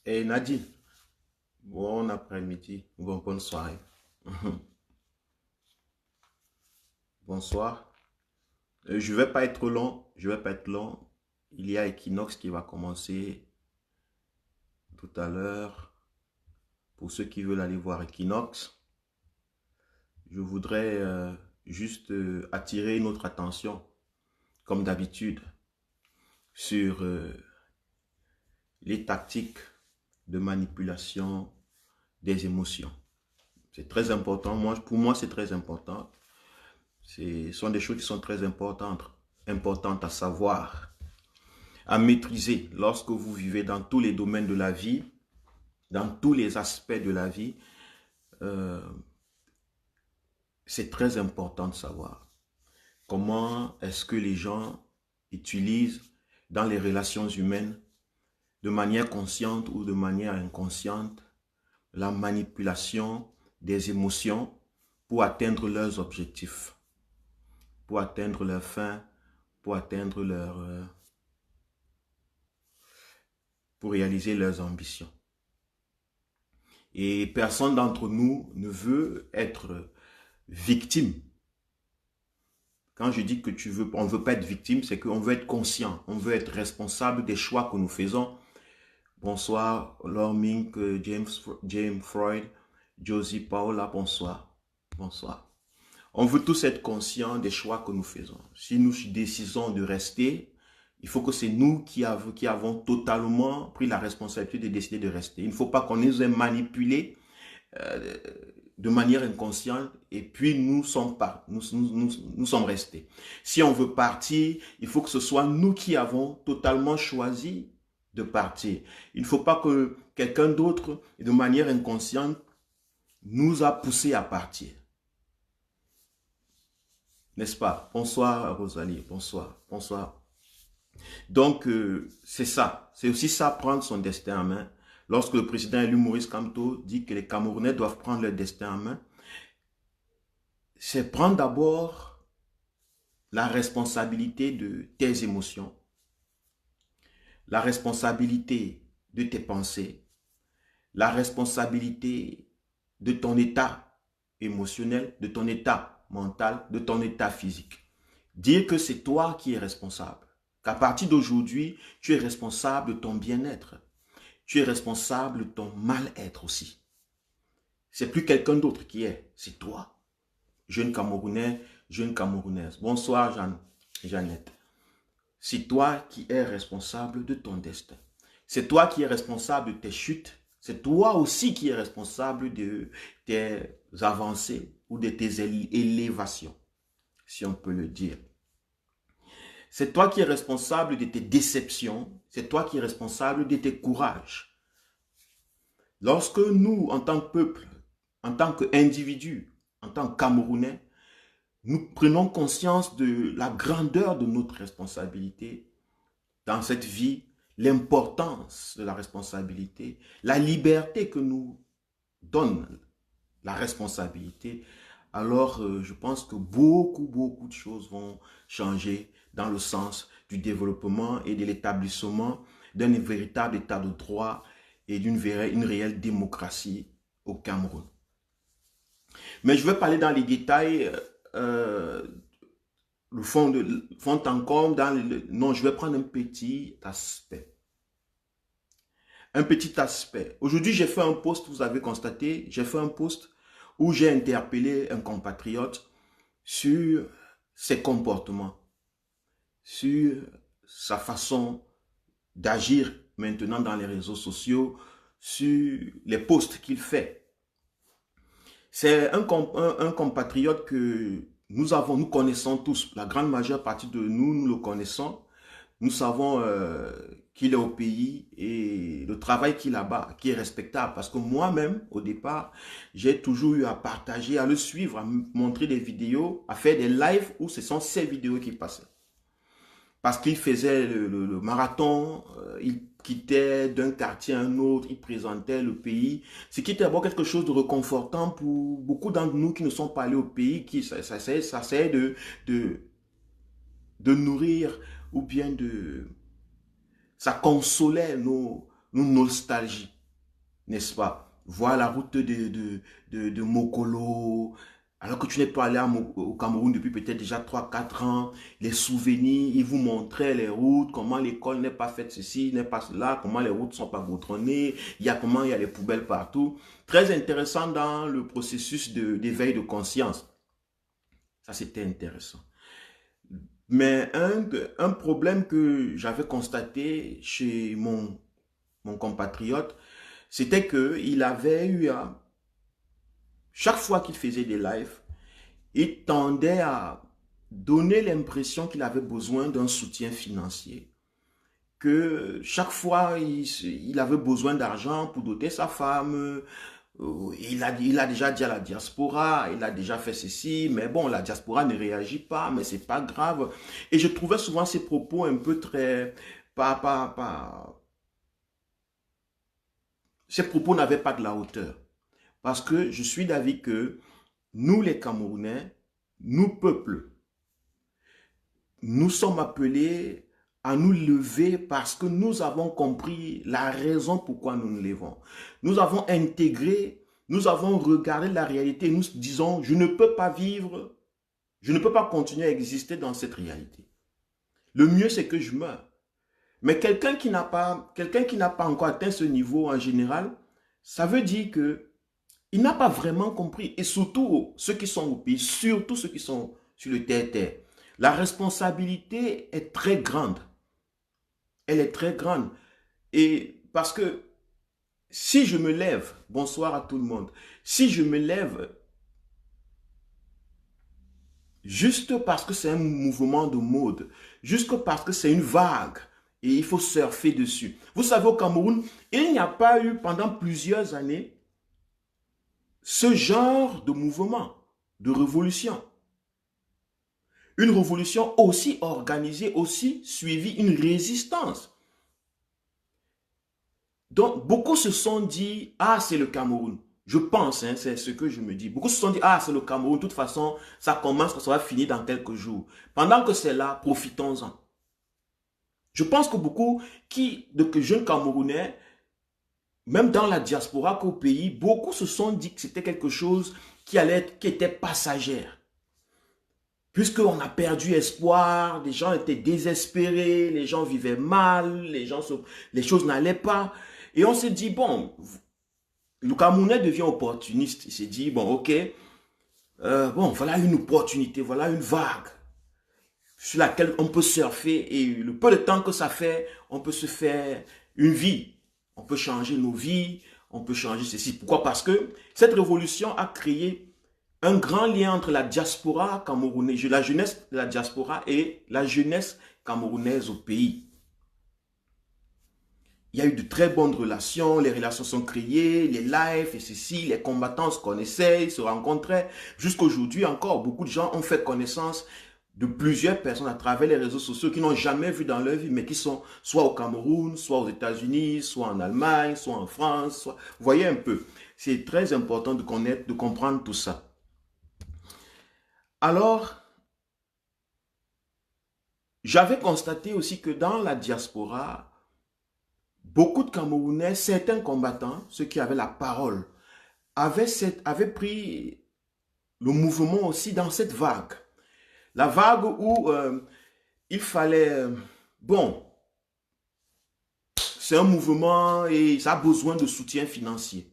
Et Nadine, bon après-midi, bonne soirée. Bonsoir. Je vais pas être long, je vais pas être long. Il y a Equinox qui va commencer tout à l'heure. Pour ceux qui veulent aller voir Equinox, je voudrais juste attirer notre attention, comme d'habitude, sur les tactiques de manipulation des émotions. C'est très important. Pour moi, c'est très important. Ce sont des choses qui sont très importantes à savoir, à maîtriser lorsque vous vivez dans tous les domaines de la vie, dans tous les aspects de la vie. euh, c'est très important de savoir comment est-ce que les gens utilisent dans les relations humaines, de manière consciente ou de manière inconsciente, la manipulation des émotions pour atteindre leurs objectifs, pour atteindre leurs fins, pour atteindre pour réaliser leurs ambitions. Et personne d'entre nous ne veut être victime. Quand je dis que on ne veut pas être victime, c'est qu'on veut être conscient, on veut être responsable des choix que nous faisons. Bonsoir, Lorming, James Freud, Josie Paola, bonsoir. Bonsoir. On veut tous être conscients des choix que nous faisons. Si nous décidons de rester, il faut que c'est nous qui avons totalement pris la responsabilité de décider de rester. Il ne faut pas qu'on nous ait manipulés de manière inconsciente et puis nous sommes restés. Si on veut partir, il faut que ce soit nous qui avons totalement choisi de partir. Il ne faut pas que quelqu'un d'autre, de manière inconsciente, nous a poussé à partir. N'est-ce pas? Bonsoir Rosalie, bonsoir, bonsoir. Donc, c'est ça. C'est aussi ça, prendre son destin en main. Lorsque le président élu Maurice Kamto dit que les Camerounais doivent prendre leur destin en main, c'est prendre d'abord la responsabilité de tes émotions, la responsabilité de tes pensées, la responsabilité de ton état émotionnel, de ton état mental, de ton état physique. Dire que c'est toi qui es responsable. Qu'à partir d'aujourd'hui, tu es responsable de ton bien-être. Tu es responsable de ton mal-être aussi. C'est plus quelqu'un d'autre qui est, c'est toi. Jeune Camerounais, jeune Camerounaise. Bonsoir Jeannette. C'est toi qui es responsable de ton destin. C'est toi qui es responsable de tes chutes. C'est toi aussi qui es responsable de tes avancées ou de tes élévations, si on peut le dire. C'est toi qui es responsable de tes déceptions. C'est toi qui es responsable de tes courages. Lorsque nous, en tant que peuple, en tant qu'individus, en tant que Camerounais, nous prenons conscience de la grandeur de notre responsabilité dans cette vie, l'importance de la responsabilité, la liberté que nous donne la responsabilité, alors je pense que beaucoup de choses vont changer dans le sens du développement et de l'établissement d'un véritable état de droit et d'une réelle démocratie au Cameroun. Mais je vais parler dans les détails, le fond en comble, non, je vais prendre un petit aspect. Un petit aspect. Aujourd'hui, j'ai fait un post, vous avez constaté, j'ai fait un post où j'ai interpellé un compatriote sur ses comportements, sur sa façon d'agir maintenant dans les réseaux sociaux, sur les posts qu'il fait. C'est un compatriote que nous connaissons tous, la grande majeure partie de nous le connaissons. Nous savons qu'il est au pays et le travail qu'il a là-bas, qui est respectable. Parce que moi-même, au départ, j'ai toujours eu à partager, à le suivre, à me montrer des vidéos, à faire des lives où ce sont ces vidéos qui passaient. Parce qu'il faisait le marathon, il quittait d'un quartier à un autre, il présentait le pays. Ce qui était d'abord quelque chose de réconfortant pour beaucoup d'entre nous qui ne sont pas allés au pays, qui ça de nourrir ou bien ça consolait nos nostalgies. n'est-ce pas? Voir la route de Mokolo, alors que tu n'es pas allé au Cameroun depuis peut-être déjà 3 4 ans, les souvenirs, ils vous montraient les routes, comment l'école n'est pas faite ceci, n'est pas cela, comment les routes ne sont pas goudronnées, comment il y a les poubelles partout. Très intéressant dans le processus d'éveil de conscience. Ça, c'était intéressant. Mais un problème que j'avais constaté chez mon compatriote, c'était qu'il avait eu à, chaque fois qu'il faisait des lives, il tendait à donner l'impression qu'il avait besoin d'un soutien financier. Que chaque fois, il avait besoin d'argent pour doter sa femme. Il a déjà dit à la diaspora, il a déjà fait ceci, mais bon, la diaspora ne réagit pas, mais c'est pas grave. Et je trouvais souvent ces propos un peu très... Ces propos n'avaient pas de la hauteur. Parce que je suis d'avis que nous, les Camerounais, nous, peuple, nous sommes appelés à nous lever parce que nous avons compris la raison pourquoi nous nous levons. Nous avons intégré, nous avons regardé la réalité et nous disons, je ne peux pas vivre, je ne peux pas continuer à exister dans cette réalité. Le mieux, c'est que je meure. Mais quelqu'un qui n'a pas encore atteint ce niveau en général, ça veut dire que il n'a pas vraiment compris. Et surtout ceux qui sont au pays, surtout ceux qui sont sur le terre-terre. La responsabilité est très grande. Elle est très grande. Et parce que si je me lève, bonsoir à tout le monde, si je me lève juste parce que c'est un mouvement de mode, juste parce que c'est une vague, et il faut surfer dessus. Vous savez, au Cameroun, il n'y a pas eu pendant plusieurs années ce genre de mouvement, de révolution. Une révolution aussi organisée, aussi suivie, une résistance. Donc, beaucoup se sont dit, ah, c'est le Cameroun. Je pense, hein, c'est ce que je me dis. Beaucoup se sont dit, ah, c'est le Cameroun. De toute façon, ça commence, ça va finir dans quelques jours. Pendant que c'est là, profitons-en. Je pense que beaucoup de jeunes Camerounais, même dans la diaspora qu'au pays, beaucoup se sont dit que c'était quelque chose qui était passagère. Puisqu'on a perdu espoir, les gens étaient désespérés, les gens vivaient mal, les choses n'allaient pas. Et on s'est dit, bon, le Camerounais devient opportuniste. Il s'est dit, bon, ok, bon, voilà une opportunité, voilà une vague sur laquelle on peut surfer et le peu de temps que ça fait, on peut se faire une vie. On peut changer nos vies, on peut changer ceci. Pourquoi? Parce que cette révolution a créé un grand lien entre la diaspora camerounaise, la jeunesse de la diaspora et la jeunesse camerounaise au pays. Il y a eu de très bonnes relations, les relations sont créées, les lives et ceci, les combattants se connaissaient, ils se rencontraient. Jusqu'aujourd'hui encore, beaucoup de gens ont fait connaissance de plusieurs personnes à travers les réseaux sociaux qui n'ont jamais vu dans leur vie, mais qui sont soit au Cameroun, soit aux États-Unis, soit en Allemagne, soit en France. Soit... Vous voyez un peu, c'est très important de connaître, de comprendre tout ça. Alors, j'avais constaté aussi que dans la diaspora, beaucoup de Camerounais, certains combattants, ceux qui avaient la parole, avaient pris le mouvement aussi dans cette vague. La vague où il fallait... bon, c'est un mouvement et ça a besoin de soutien financier.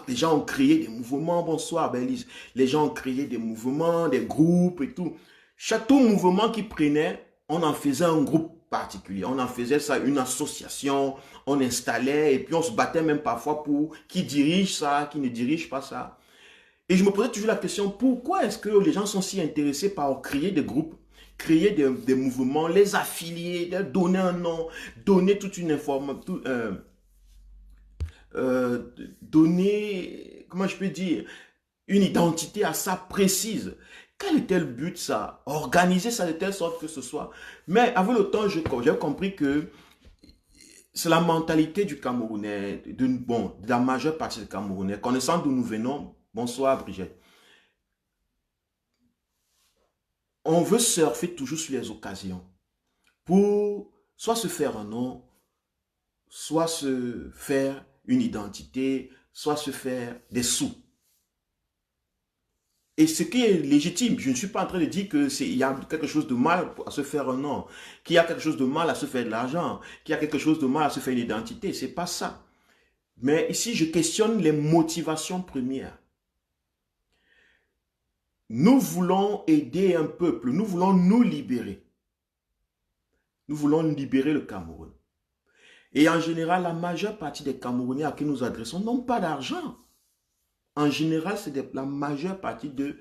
Les gens ont créé des mouvements, bonsoir Bélise, les gens ont créé des mouvements, des groupes et tout. Tout mouvement qui prenait, on en faisait un groupe particulier, on en faisait ça une association, on installait et puis on se battait même parfois pour qui dirige ça, qui ne dirige pas ça. Et je me posais toujours la question, pourquoi est-ce que les gens sont si intéressés par créer des groupes, créer des mouvements, les affilier, donner un nom, donner toute une information, donner, comment je peux dire, une identité à ça précise. Quel était le but ça? Organiser ça de telle sorte que ce soit. Mais avec le temps, j'ai compris que c'est la mentalité du Camerounais, de la majeure partie des Camerounais. Connaissant d'où nous venons, bonsoir Brigitte. On veut surfer toujours sur les occasions pour soit se faire un nom, soit se faire une identité, soit se faire des sous. Et ce qui est légitime, je ne suis pas en train de dire qu'il y a quelque chose de mal à se faire un nom, qu'il y a quelque chose de mal à se faire de l'argent, qu'il y a quelque chose de mal à se faire une identité. C'est pas ça. Mais ici, je questionne les motivations premières. Nous voulons aider un peuple, nous voulons nous libérer. Nous voulons libérer le Cameroun. Et en général, la majeure partie des Camerounais à qui nous adressons n'ont pas d'argent. En général, la majeure partie d'eux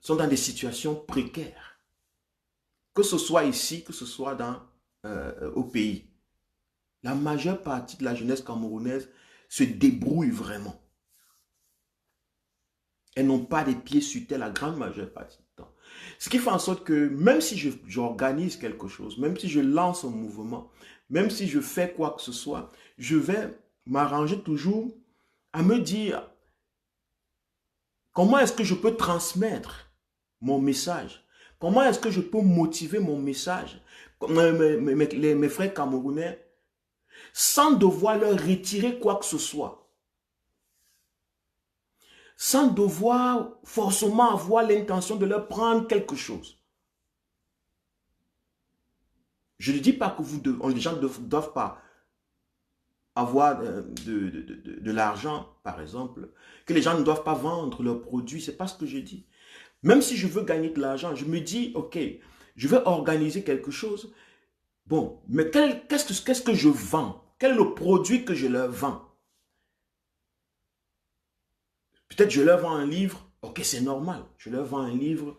sont dans des situations précaires. Que ce soit ici, que ce soit au pays. La majeure partie de la jeunesse camerounaise se débrouille vraiment. Elles n'ont pas des pieds sur terre la grande majeure partie du temps. Ce qui fait en sorte que même si j'organise quelque chose, même si je lance un mouvement, même si je fais quoi que ce soit, je vais m'arranger toujours à me dire comment est-ce que je peux transmettre mon message? Comment est-ce que je peux motiver mon message, mes frères camerounais, sans devoir leur retirer quoi que ce soit? Sans devoir forcément avoir l'intention de leur prendre quelque chose. Je ne dis pas que les gens ne doivent pas avoir de l'argent, par exemple, que les gens ne doivent pas vendre leurs produits, ce n'est pas ce que je dis. Même si je veux gagner de l'argent, je me dis, ok, je vais organiser quelque chose. Bon, mais qu'est-ce que je vends? Quel est le produit que je leur vends? Peut-être je leur vends un livre, ok, c'est normal, je leur vends un livre.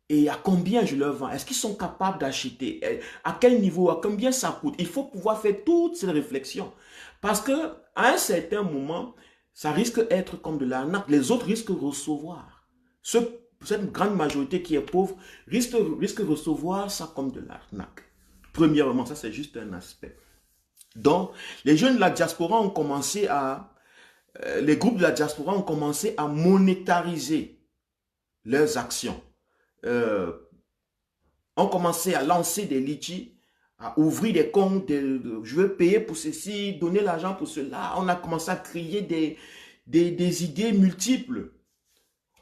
Et à combien je leur vends? Est-ce qu'ils sont capables d'acheter? À quel niveau? À combien ça coûte? Il faut pouvoir faire toutes ces réflexions. Parce que à un certain moment, ça risque d'être comme de l'arnaque. Les autres risquent de recevoir. Cette grande majorité qui est pauvre risque de recevoir ça comme de l'arnaque. Premièrement, ça c'est juste un aspect. Donc, les jeunes de la diaspora ont commencé les groupes de la diaspora ont commencé à monétariser leurs actions. On commençait à lancer des litchis, à ouvrir des comptes, je veux payer pour ceci, donner l'argent pour cela. On a commencé à créer des idées multiples.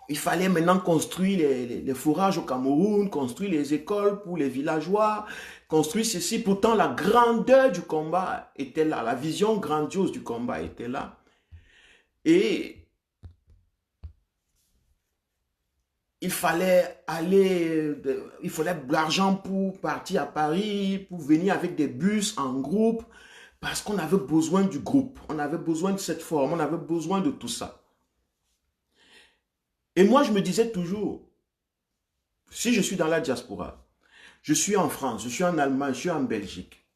Il fallait maintenant construire les forages au Cameroun, construire les écoles pour les villageois, construire ceci. Pourtant, la grandeur du combat était là, la vision grandiose du combat était là. Et il fallait de l'argent pour partir à Paris, pour venir avec des bus en groupe, parce qu'on avait besoin du groupe, on avait besoin de cette forme, on avait besoin de tout ça. Et moi, je me disais toujours, si je suis dans la diaspora, je suis en France, je suis en Allemagne, je suis en Belgique,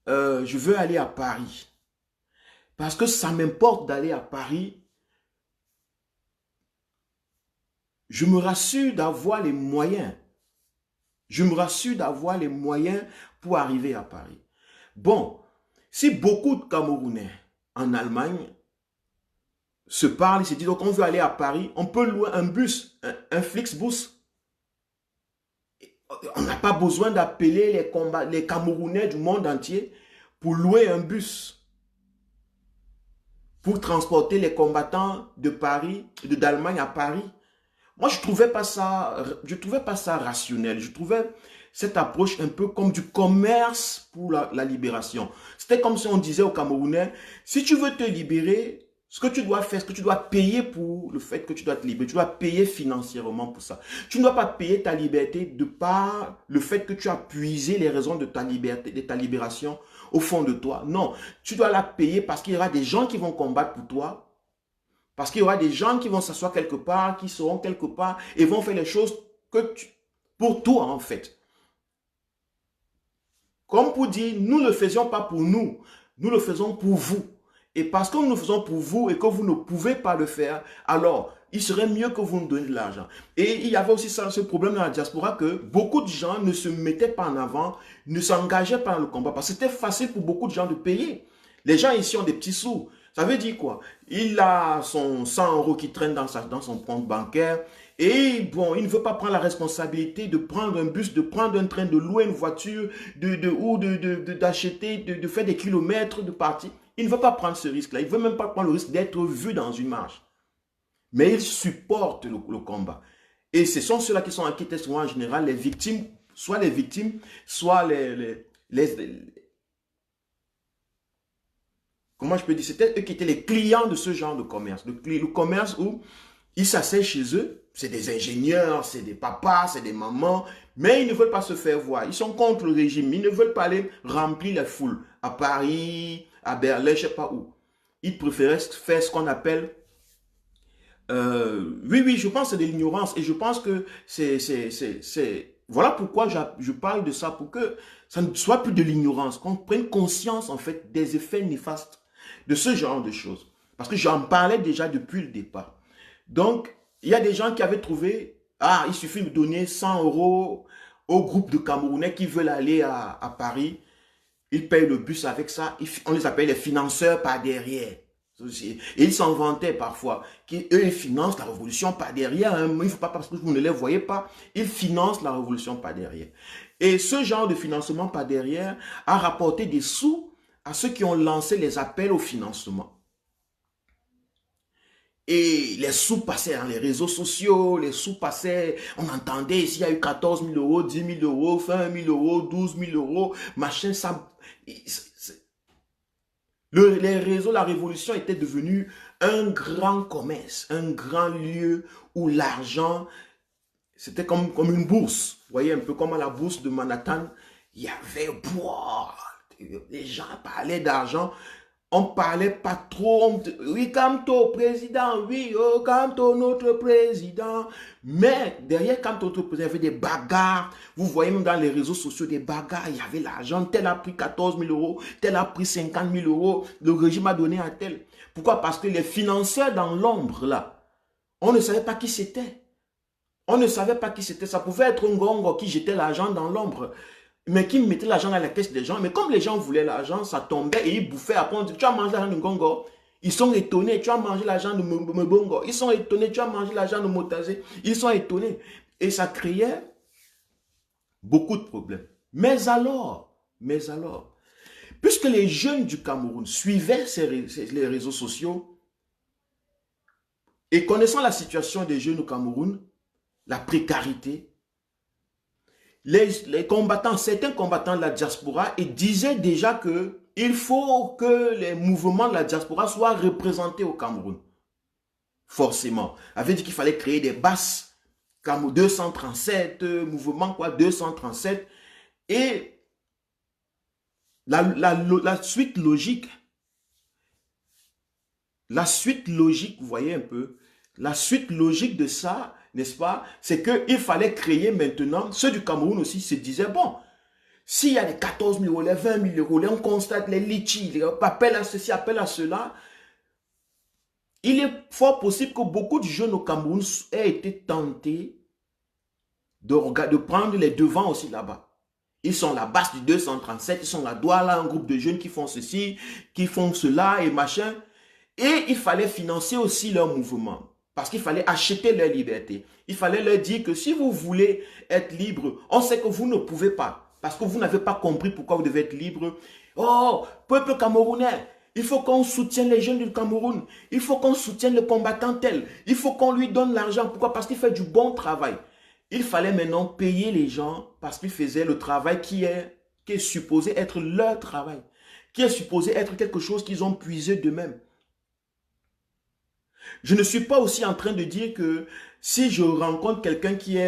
je veux aller à Paris, parce que ça m'importe d'aller à Paris. Je me rassure d'avoir les moyens. Je me rassure d'avoir les moyens pour arriver à Paris. Bon, si beaucoup de Camerounais en Allemagne se parlent, ils se disent, donc on veut aller à Paris, on peut louer un bus, un Flixbus. On n'a pas besoin d'appeler les Camerounais du monde entier pour louer un bus, pour transporter les combattants de Paris, d'Allemagne à Paris. Moi, je ne trouvais pas ça rationnel. Je trouvais cette approche un peu comme du commerce pour la libération. C'était comme si on disait aux Camerounais, si tu veux te libérer, ce que tu dois faire, ce que tu dois payer pour le fait que tu dois te libérer, tu dois payer financièrement pour ça. Tu ne dois pas payer ta liberté de par le fait que tu as puisé les raisons de ta liberté, de ta libération au fond de toi. Non, tu dois la payer parce qu'il y aura des gens qui vont combattre pour toi. Parce qu'il y aura des gens qui vont s'asseoir quelque part, qui seront quelque part et vont faire les choses pour toi en fait. Comme pour dire, nous ne le faisions pas pour nous, nous le faisons pour vous. Et parce que nous le faisons pour vous et que vous ne pouvez pas le faire, alors il serait mieux que vous nous donniez de l'argent. Et il y avait aussi ce problème dans la diaspora que beaucoup de gens ne se mettaient pas en avant, ne s'engageaient pas dans le combat. Parce que c'était facile pour beaucoup de gens de payer. Les gens ici ont des petits sous. Ça veut dire quoi? Il a son 100 € qui traîne dans son compte bancaire et bon, il ne veut pas prendre la responsabilité de prendre un bus, de prendre un train, de louer une voiture, d'acheter, de faire des kilomètres, de partir. Il ne veut pas prendre ce risque-là. Il ne veut même pas prendre le risque d'être vu dans une marche. Mais il supporte le combat. Et ce sont ceux-là qui sont inquiétés souvent en général, les victimes, soit les victimes, soit comment je peux dire, c'était eux qui étaient les clients de ce genre de commerce. Le commerce où ils s'asseyent chez eux, c'est des ingénieurs, c'est des papas, c'est des mamans, mais ils ne veulent pas se faire voir. Ils sont contre le régime, ils ne veulent pas aller remplir la foule à Paris, à Berlin, je ne sais pas où. Ils préféraient faire ce qu'on appelle... oui, je pense que c'est de l'ignorance et je pense que c'est... Voilà pourquoi je parle de ça, pour que ça ne soit plus de l'ignorance, qu'on prenne conscience en fait des effets néfastes de ce genre de choses. Parce que j'en parlais déjà depuis le départ. Donc, il y a des gens qui avaient trouvé, il suffit de donner 100 € au groupe de Camerounais qui veulent aller à Paris. Ils payent le bus avec ça. On les appelle les financeurs par derrière. Et ils s'en vantaient parfois. Eux, ils financent la révolution par derrière. Hein. Il ne faut pas parce que vous ne les voyez pas. Ils financent la révolution par derrière. Et ce genre de financement par derrière a rapporté des sous à ceux qui ont lancé les appels au financement. Et les sous passaient dans les réseaux sociaux, les sous passaient, on entendait s'il y a eu 14 000 €, 10 000 €, 20 000 €, 12 000 €, machin, ça... Les réseaux, la révolution était devenue un grand commerce, un grand lieu où l'argent, c'était comme une bourse. Vous voyez, un peu comme à la bourse de Manhattan, il y avait, les gens parlaient d'argent. On ne parlait pas trop. Oui, Kamto, président, oui, oh, Kamto, notre président. Mais derrière Kamto, notre président, il y avait des bagarres. Vous voyez même dans les réseaux sociaux des bagarres. Il y avait l'argent. Tel a pris 14 000 €, tel a pris 50 000 €. Le régime a donné à tel. Pourquoi? Parce que les financeurs dans l'ombre, là, on ne savait pas qui c'était. On ne savait pas qui c'était. Ça pouvait être un gongo qui jetait l'argent dans l'ombre, mais qui mettait l'argent dans la caisse des gens. Mais comme les gens voulaient l'argent, ça tombait et ils bouffaient. Après, on dit, tu as mangé l'argent de Ngongo. Ils sont étonnés, tu as mangé l'argent de Mbongo. Ils sont étonnés, tu as mangé l'argent de Motazé. Ils sont étonnés. Et ça créait beaucoup de problèmes. Mais alors, puisque les jeunes du Cameroun suivaient les réseaux sociaux et connaissant la situation des jeunes au Cameroun, la précarité, les combattants, certains combattants de la diaspora, ils disaient déjà que il faut que les mouvements de la diaspora soient représentés au Cameroun. Forcément. Avait dit qu'il fallait créer des basses, comme 237, mouvement quoi, 237. Et la suite logique, vous voyez un peu, la suite logique de ça, n'est-ce pas, c'est qu'il fallait créer maintenant, ceux du Cameroun aussi se disaient, bon, s'il y a les 14 000 €, les 20 000 €, on constate les litchis, les appels à ceci, appels à cela, il est fort possible que beaucoup de jeunes au Cameroun aient été tentés de prendre les devants aussi là-bas. Ils sont la base du 237, ils sont la Douala, un groupe de jeunes qui font ceci, qui font cela et machin. Et il fallait financer aussi leur mouvement. Parce qu'il fallait acheter leur liberté. Il fallait leur dire que si vous voulez être libre, on sait que vous ne pouvez pas. Parce que vous n'avez pas compris pourquoi vous devez être libre. Oh, peuple camerounais, il faut qu'on soutienne les jeunes du Cameroun. Il faut qu'on soutienne le combattant tel. Il faut qu'on lui donne l'argent. Pourquoi? Parce qu'il fait du bon travail. Il fallait maintenant payer les gens parce qu'ils faisaient le travail qui est supposé être leur travail. Qui est supposé être quelque chose qu'ils ont puisé d'eux-mêmes. Je ne suis pas aussi en train de dire que si je rencontre quelqu'un qui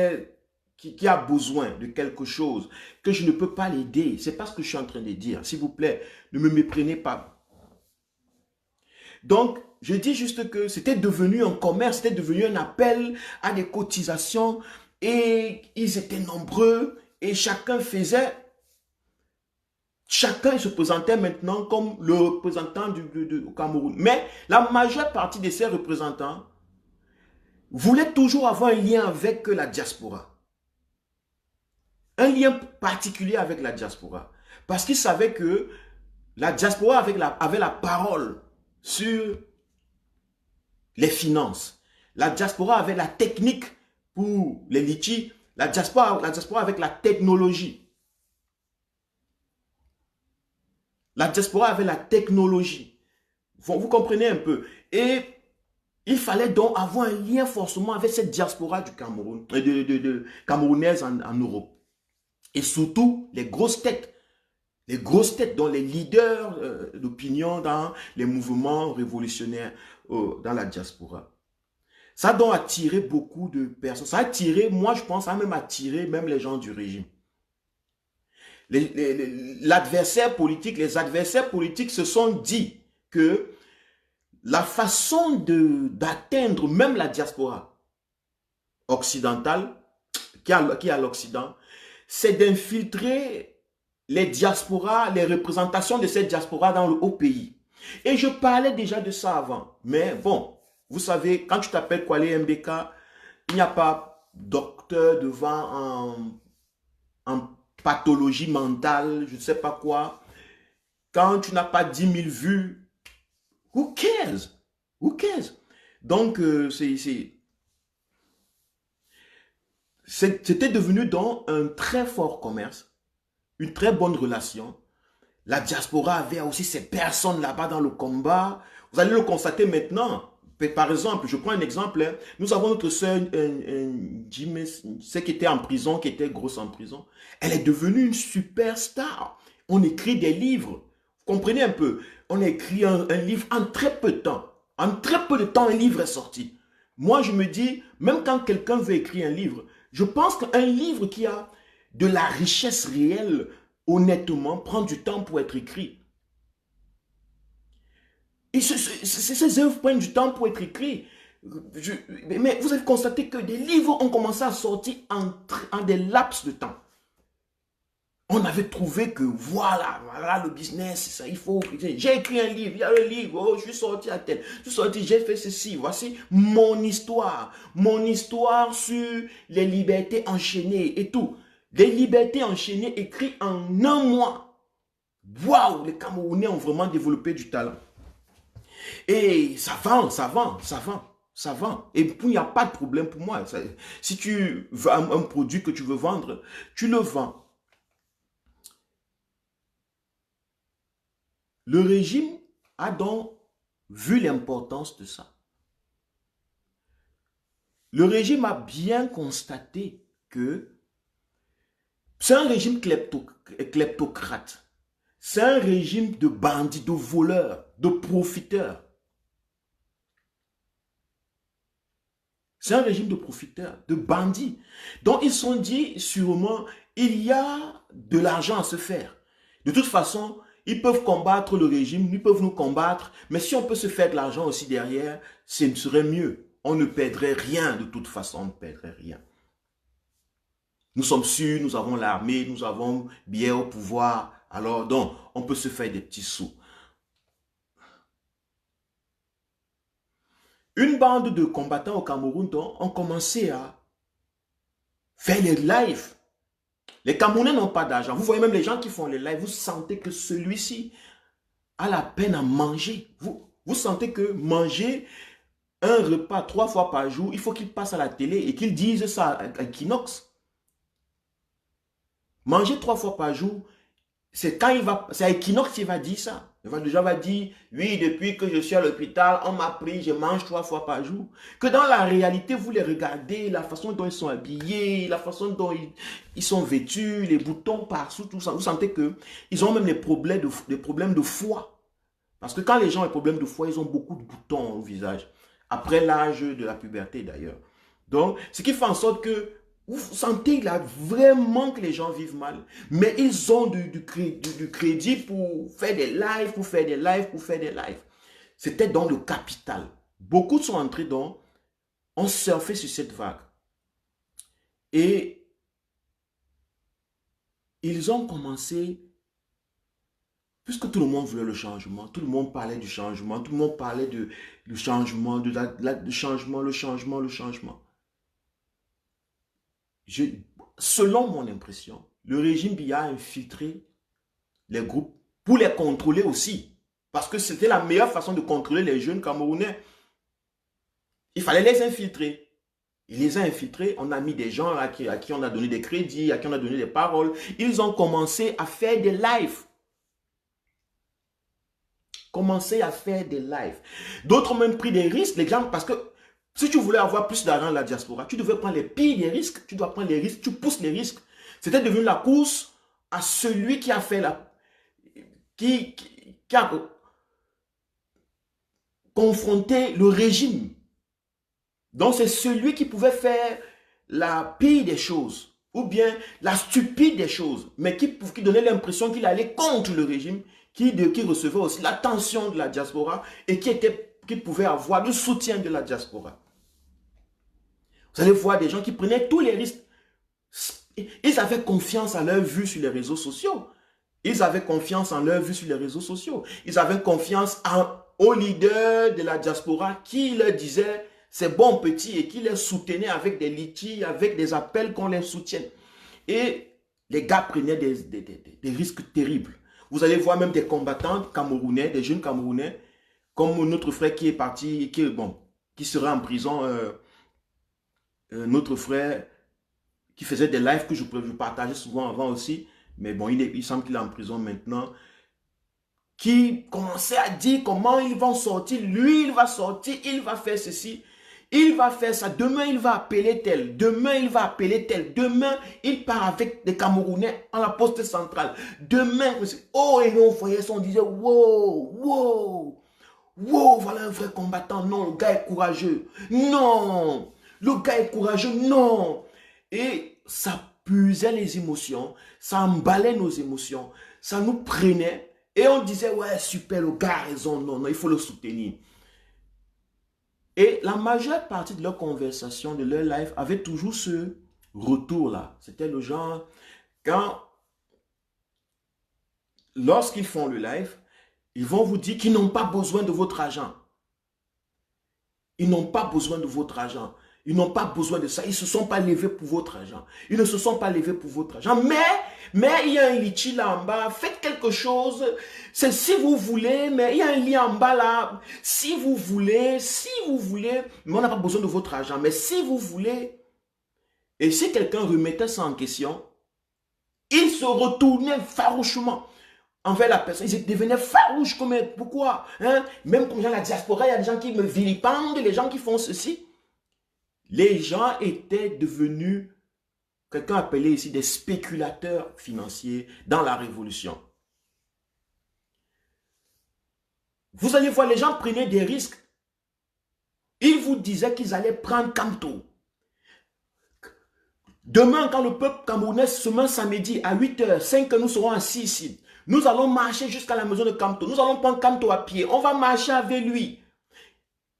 a besoin de quelque chose, que je ne peux pas l'aider. Ce n'est pas ce que je suis en train de dire. S'il vous plaît, ne me méprenez pas. Donc, je dis juste que c'était devenu un commerce, c'était devenu un appel à des cotisations et ils étaient nombreux et chacun se présentait maintenant comme le représentant du Cameroun. Mais la majeure partie de ces représentants voulaient toujours avoir un lien avec la diaspora. Un lien particulier avec la diaspora. Parce qu'ils savaient que la diaspora avait la parole sur les finances. La diaspora avait la technique pour les litchis. La diaspora avec la technologie. La diaspora avait la technologie. Vous comprenez un peu. Et il fallait donc avoir un lien forcément avec cette diaspora du Cameroun, camerounaise en Europe. Et surtout, les grosses têtes dont les leaders d'opinion dans les mouvements révolutionnaires dans la diaspora. Ça a donc attiré beaucoup de personnes. Ça a attiré, moi je pense, ça a même attiré même les gens du régime. L'adversaire politique, les adversaires politiques se sont dit que la façon d'atteindre même la diaspora occidentale, qui est à l'Occident, c'est d'infiltrer les diasporas, les représentations de cette diaspora dans le haut pays. Et je parlais déjà de ça avant. Mais bon, vous savez, quand tu t'appelles Kwale Mbeka, il n'y a pas docteur devant en pathologie mentale, je ne sais pas quoi. Quand tu n'as pas 10 000 vues, who cares? Who cares? Donc, c'était devenu donc un très fort commerce, une très bonne relation. La diaspora avait aussi ces personnes là-bas dans le combat. Vous allez le constater maintenant. Par exemple, je prends un exemple. Nous avons notre sœur, Jimmy, celle qui était en prison, qui était grosse en prison. Elle est devenue une superstar. On écrit des livres. Vous comprenez un peu? On a écrit un livre en très peu de temps. En très peu de temps, un livre est sorti. Moi, je me dis, même quand quelqu'un veut écrire un livre, je pense qu'un livre qui a de la richesse réelle, honnêtement, prend du temps pour être écrit. Et ces œuvres prennent du temps pour être écrites. Mais vous avez constaté que des livres ont commencé à sortir en des laps de temps. On avait trouvé que voilà le business, ça, il faut. J'ai écrit un livre, il y a un livre, oh, je suis sorti à tel, je suis sorti, j'ai fait ceci, voici mon histoire sur les libertés enchaînées et tout. Les libertés enchaînées écrites en un mois. Waouh, les Camerounais ont vraiment développé du talent. Et ça vend. Et il n'y a pas de problème pour moi. Si tu veux un produit que tu veux vendre, tu le vends. Le régime a donc vu l'importance de ça. Le régime a bien constaté que c'est un régime kleptocrate. C'est un régime de bandits, de voleurs, de profiteurs. C'est un régime de profiteurs, de bandits. Donc ils se sont dit, sûrement, il y a de l'argent à se faire. De toute façon, ils peuvent combattre le régime, ils peuvent nous combattre, mais si on peut se faire de l'argent aussi derrière, ce serait mieux. On ne perdrait rien, de toute façon, on ne perdrait rien. Nous sommes sûrs, nous avons l'armée, nous avons bien au pouvoir, alors donc, on peut se faire des petits sous. Une bande de combattants au Cameroun donc, ont commencé à faire les lives. Les Camerounais n'ont pas d'argent. Vous voyez même les gens qui font les lives, vous sentez que celui-ci a la peine à manger. Vous sentez que manger un repas 3 fois par jour, il faut qu'il passe à la télé et qu'il dise ça à Equinox. Manger 3 fois par jour, c'est à Equinox qu'il va dire ça. Le gens va dire, oui, depuis que je suis à l'hôpital, on m'a pris, je mange 3 fois par jour. Que dans la réalité, vous les regardez, la façon dont ils sont habillés, la façon dont ils sont vêtus, les boutons partout, tout ça. Vous sentez qu'ils ont même des problèmes de foie. Parce que quand les gens ont des problèmes de foie, ils ont beaucoup de boutons au visage. Après l'âge de la puberté d'ailleurs. Donc, ce qui fait en sorte que vous sentez là vraiment que les gens vivent mal. Mais ils ont du crédit pour faire des lives, C'était dans le capital. Beaucoup sont entrés dans, ont surfé sur cette vague. Et ils ont commencé, puisque tout le monde voulait le changement, tout le monde parlait du changement, tout le monde parlait du changement, le changement. Selon mon impression, le régime Biya a infiltré les groupes pour les contrôler aussi. Parce que c'était la meilleure façon de contrôler les jeunes Camerounais. Il fallait les infiltrer. Il les a infiltrés, on a mis des gens à qui on a donné des crédits, à qui on a donné des paroles. Ils ont commencé à faire des lives. commencez à faire des lives. D'autres ont même pris des risques, les gens, parce que si tu voulais avoir plus d'argent dans la diaspora, tu devais prendre les pires des risques. Tu dois prendre les risques, tu pousses les risques. C'était devenu la course à celui qui a fait la... qui a confronté le régime. Donc c'est celui qui pouvait faire la pire des choses, ou bien la stupide des choses, mais qui donnait l'impression qu'il allait contre le régime, qui recevait aussi l'attention de la diaspora et qui pouvait avoir le soutien de la diaspora. Vous allez voir des gens qui prenaient tous les risques. Ils avaient confiance en leur vue sur les réseaux sociaux. Ils avaient confiance en leur vue sur les réseaux sociaux. Ils avaient confiance aux leaders de la diaspora qui leur disaient c'est bon petit et qui les soutenaient avec des litiges, avec des appels qu'on les soutienne. Et les gars prenaient des risques terribles. Vous allez voir même des combattants camerounais, des jeunes camerounais, comme notre frère qui est parti, qui sera en prison, notre frère qui faisait des lives que je partageais souvent avant aussi, mais bon, il semble qu'il est en prison maintenant, qui commençait à dire comment ils vont sortir, lui il va sortir, il va faire ceci, il va faire ça, demain il va appeler tel, demain il va appeler tel, demain il part avec des Camerounais à la poste centrale, demain, oh et on voyait ça, on disait wow, wow, wow, voilà un vrai combattant, non, le gars est courageux, non, le gars est courageux, non, et ça puisait les émotions, ça emballait nos émotions, ça nous prenait, et on disait, ouais, super, le gars a raison, non, non, il faut le soutenir. Et la majeure partie de leur conversation, de leur live, avait toujours ce retour-là. C'était le genre, lorsqu'ils font le live, ils vont vous dire qu'ils n'ont pas besoin de votre argent. Ils n'ont pas besoin de votre argent. Ils n'ont pas besoin de ça. Ils ne se sont pas levés pour votre argent. Ils ne se sont pas levés pour votre argent. Mais il y a un litchi là en bas. Faites quelque chose. C'est si vous voulez, mais il y a un lien en bas là. Si vous voulez. Mais on n'a pas besoin de votre argent. Mais si vous voulez. Et si quelqu'un remettait ça en question, il se retournait farouchement envers la personne. Ils devenaient farouches. Pourquoi hein? Même comme dans la diaspora, il y a des gens qui me vilipendent, les gens qui font ceci. Les gens étaient devenus, quelqu'un appelait ici des spéculateurs financiers dans la révolution. Vous allez voir, les gens prenaient des risques. Ils vous disaient qu'ils allaient prendre Kamto. Demain, quand le peuple camerounais se met samedi à 8h, 5 nous serons assis ici. Nous allons marcher jusqu'à la maison de Kamto. Nous allons prendre Kamto à pied. On va marcher avec lui.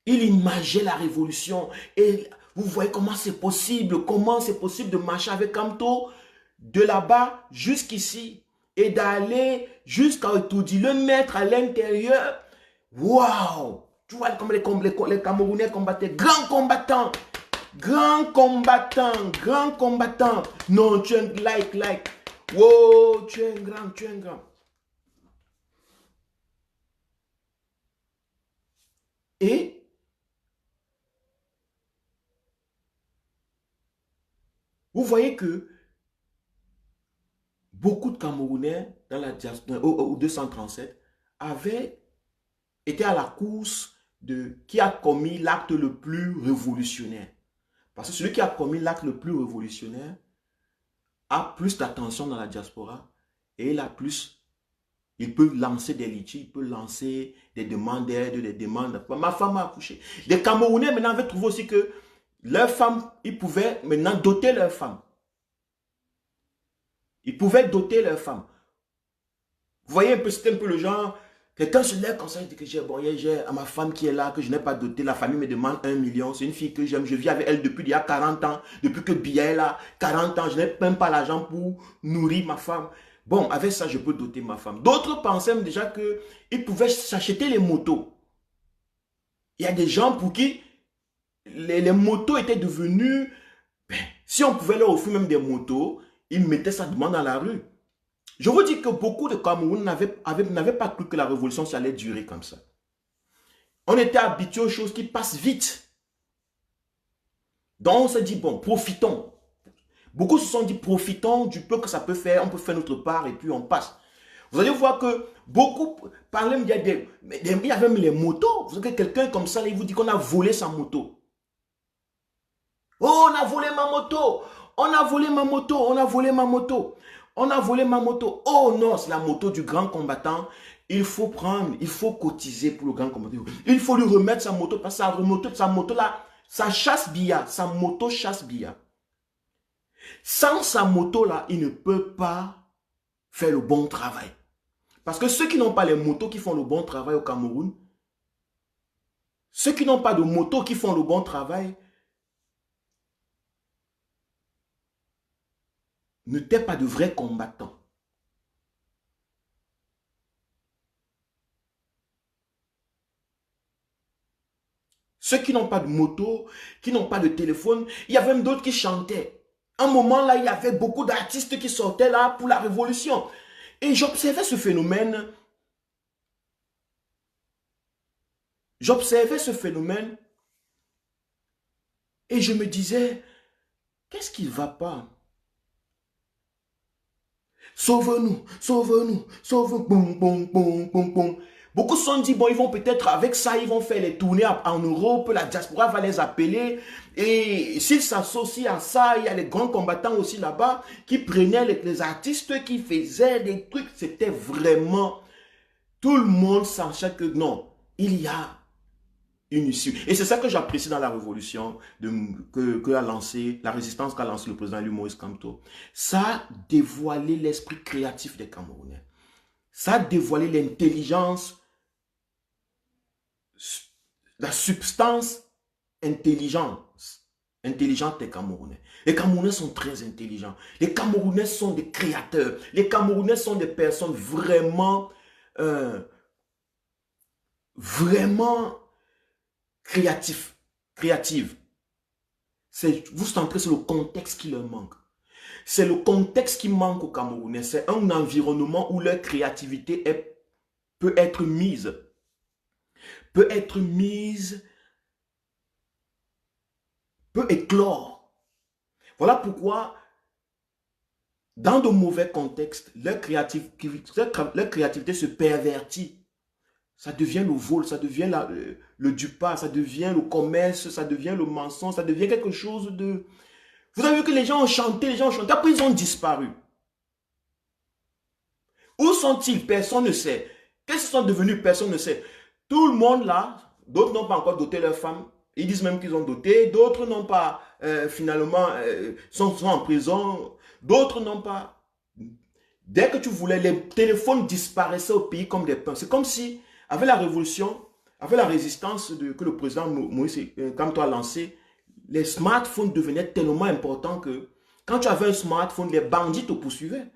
Il imaginait la révolution et... Vous voyez comment c'est possible de marcher avec Kamto de là-bas jusqu'ici et d'aller jusqu'à Etoudi, le mettre à l'intérieur. Waouh! Tu vois comme les Camerounais combattaient. Grand combattant! Grand combattant! Grand combattant! Non, tu es un like. Wow, tu es un grand. Et vous voyez que beaucoup de Camerounais dans la diaspora, au 237 étaient à la course de qui a commis l'acte le plus révolutionnaire. Parce que celui qui a commis l'acte le plus révolutionnaire a plus d'attention dans la diaspora et il peut lancer des litiges, il peut lancer des demandes d'aide, des demandes. Ma femme a accouché. Les Camerounais maintenant avaient trouvé aussi que leurs femmes, ils pouvaient maintenant doter leurs femmes. Ils pouvaient doter leurs femmes. Vous voyez un peu, c'était un peu le genre, quelqu'un se lève comme ça, il dit que j'ai ma femme qui est là, que je n'ai pas doté, la famille me demande 1 million, c'est une fille que j'aime, je vis avec elle depuis il y a 40 ans, depuis que Bia est là, 40 ans, je n'ai même pas l'argent pour nourrir ma femme. Bon, avec ça, je peux doter ma femme. D'autres pensaient déjà qu'ils pouvaient s'acheter les motos. Il y a des gens pour qui les motos étaient devenues... si on pouvait leur offrir même des motos, ils mettaient sa demande dans la rue. Je vous dis que beaucoup de Camerounais n'avaient pas cru que la révolution ça allait durer comme ça. On était habitué aux choses qui passent vite. Donc on s'est dit, bon, profitons. Beaucoup se sont dit, profitons du peu que ça peut faire, on peut faire notre part et puis on passe. Vous allez voir que Beaucoup parlaient, il y avait même les motos. Vous savez, quelqu'un comme ça, il vous dit qu'on a volé sa moto. Oh, on a volé ma moto. On a volé ma moto. On a volé ma moto. On a volé ma moto. Oh non, c'est la moto du grand combattant. Il faut prendre, il faut cotiser pour le grand combattant. Il faut lui remettre sa moto parce que sa moto là, ça chasse Bia. Sa moto chasse Bia. Sans sa moto là, il ne peut pas faire le bon travail. Parce que ceux qui n'ont pas les motos qui font le bon travail au Cameroun, ceux qui n'ont pas de motos qui font le bon travail, n'étaient pas de vrais combattants. Ceux qui n'ont pas de moto, qui n'ont pas de téléphone, il y avait même d'autres qui chantaient. À un moment là, il y avait beaucoup d'artistes qui sortaient là pour la révolution. Et j'observais ce phénomène. J'observais ce phénomène. Et je me disais, qu'est-ce qui ne va pas? Sauve-nous, sauve-nous, sauve-nous, boum, boum, boum, boum, boum. Beaucoup se sont dit, bon, ils vont peut-être avec ça, ils vont faire les tournées en Europe, la diaspora va les appeler. Et s'ils s'associent à ça, il y a les grands combattants aussi là-bas qui prenaient les artistes, qui faisaient des trucs. C'était vraiment, tout le monde sachait que non, il y a une issue. Et c'est ça que j'apprécie dans la révolution que a lancé, la résistance qu'a lancé le président Maurice Kamto. Ça a dévoilé l'esprit créatif des Camerounais. Ça a dévoilé l'intelligence, la substance intelligente des Camerounais. Les Camerounais sont très intelligents. Les Camerounais sont des créateurs. Les Camerounais sont des personnes vraiment, vraiment créatives. Vous centrez sur le contexte qui leur manque. C'est le contexte qui manque aux Camerounais. C'est un environnement où leur créativité peut être mise. Peut éclore. Voilà pourquoi, dans de mauvais contextes, leur créativité se pervertit. Ça devient le vol, ça devient le dupas, ça devient le commerce, ça devient le mensonge, ça devient quelque chose de... Vous avez vu que les gens ont chanté, après ils ont disparu. Où sont-ils? Personne ne sait. Qu'est-ce qu'ils sont devenus? Personne ne sait. Tout le monde là, d'autres n'ont pas encore doté leurs femmes. Ils disent même qu'ils ont doté. D'autres n'ont pas, finalement, sont en prison. D'autres n'ont pas. Dès que tu voulais, les téléphones disparaissaient au pays comme des pains. C'est comme si, avec la révolution, avec la résistance que le président Moïse Kamto a lancé, les smartphones devenaient tellement importants que quand tu avais un smartphone, les bandits te poursuivaient.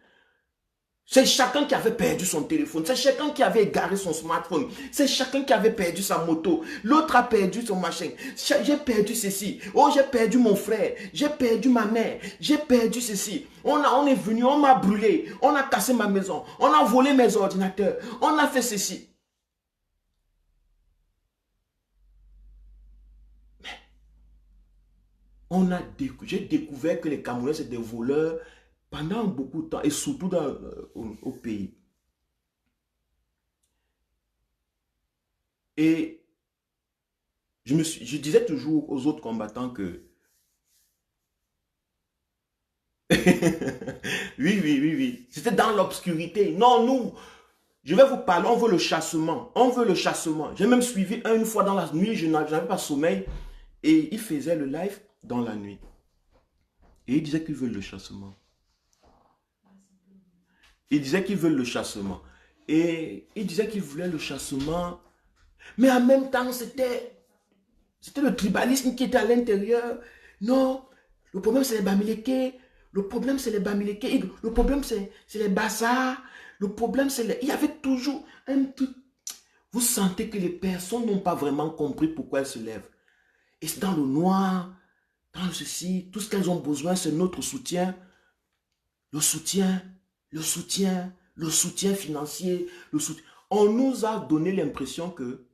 C'est chacun qui avait perdu son téléphone. C'est chacun qui avait égaré son smartphone. C'est chacun qui avait perdu sa moto. L'autre a perdu son machin. J'ai perdu ceci. Oh, j'ai perdu mon frère. J'ai perdu ma mère. J'ai perdu ceci. On est venu, on m'a brûlé. On a cassé ma maison. On a volé mes ordinateurs. On a fait ceci. J'ai découvert que les Camerounais, c'est des voleurs pendant beaucoup de temps et surtout au pays. Et je disais toujours aux autres combattants que oui, oui, oui, oui. C'était dans l'obscurité. Non, nous, je vais vous parler, on veut le chassement. On veut le chassement. J'ai même suivi une fois dans la nuit, je n'avais pas sommeil. Et il faisait le live dans la nuit. Et il disait qu'ils veulent le chassement. Il disait qu'ils veulent le chassement. Et il disait qu'il voulait le chassement. Mais en même temps, c'était le tribalisme qui était à l'intérieur. Non, le problème c'est les Bamileke. Le problème c'est les Bamileke. Le problème c'est les Bassa. Le problème c'est les... Il y avait toujours un truc. Vous sentez que les personnes n'ont pas vraiment compris pourquoi elles se lèvent. Et c'est dans le noir, dans ceci, tout ce qu'elles ont besoin, c'est notre soutien. Le soutien, le soutien, le soutien financier, le soutien. On nous a donné l'impression que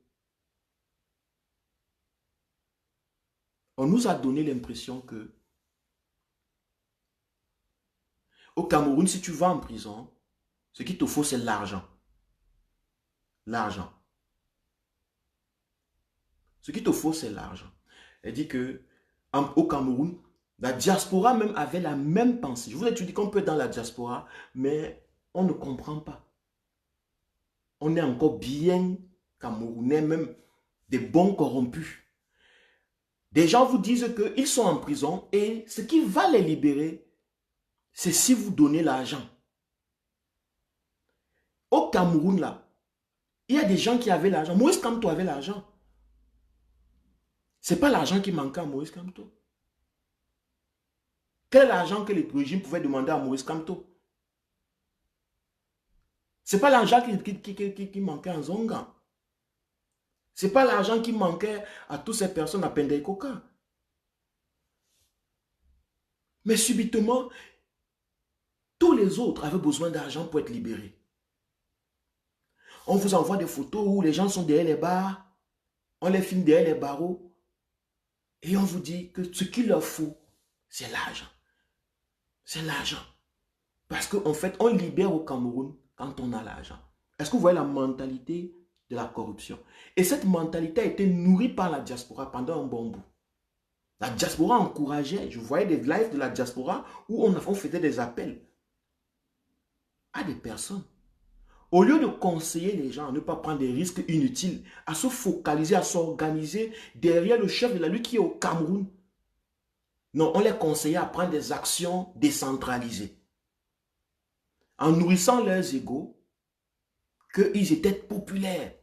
au Cameroun, si tu vas en prison, ce qu'il te faut, c'est l'argent. l'argent. Ce qu'il te faut, c'est l'argent. Elle dit que au Cameroun, la diaspora même avait la même pensée. Je vous ai dit qu'on peut être dans la diaspora, mais on ne comprend pas. On est encore bien camerounais, même des bons corrompus. Des gens vous disent qu'ils sont en prison et ce qui va les libérer, c'est si vous donnez l'argent. Au Cameroun, là, il y a des gens qui avaient l'argent. Moïse Kamto avait l'argent. Ce n'est pas l'argent qui manquait à Moïse Kamto. Quel argent que les régimes pouvaient demander à Moïse Kamto? Ce n'est pas l'argent qui manquait à Zonga. Ce n'est pas l'argent qui manquait à toutes ces personnes à Pendekoka. Mais subitement, tous les autres avaient besoin d'argent pour être libérés. On vous envoie des photos où les gens sont derrière les bars, on les filme derrière les barreaux, et on vous dit que ce qu'il leur faut, c'est l'argent. C'est l'argent. Parce qu'en fait, on libère au Cameroun quand on a l'argent. Est-ce que vous voyez la mentalité de la corruption? Et cette mentalité a été nourrie par la diaspora pendant un bon bout. La diaspora encourageait, je voyais des lives de la diaspora où on faisait des appels à des personnes. Au lieu de conseiller les gens à ne pas prendre des risques inutiles, à se focaliser, à s'organiser derrière le chef de la lutte qui est au Cameroun, non, on les conseillait à prendre des actions décentralisées. En nourrissant leurs égos, qu'ils étaient populaires,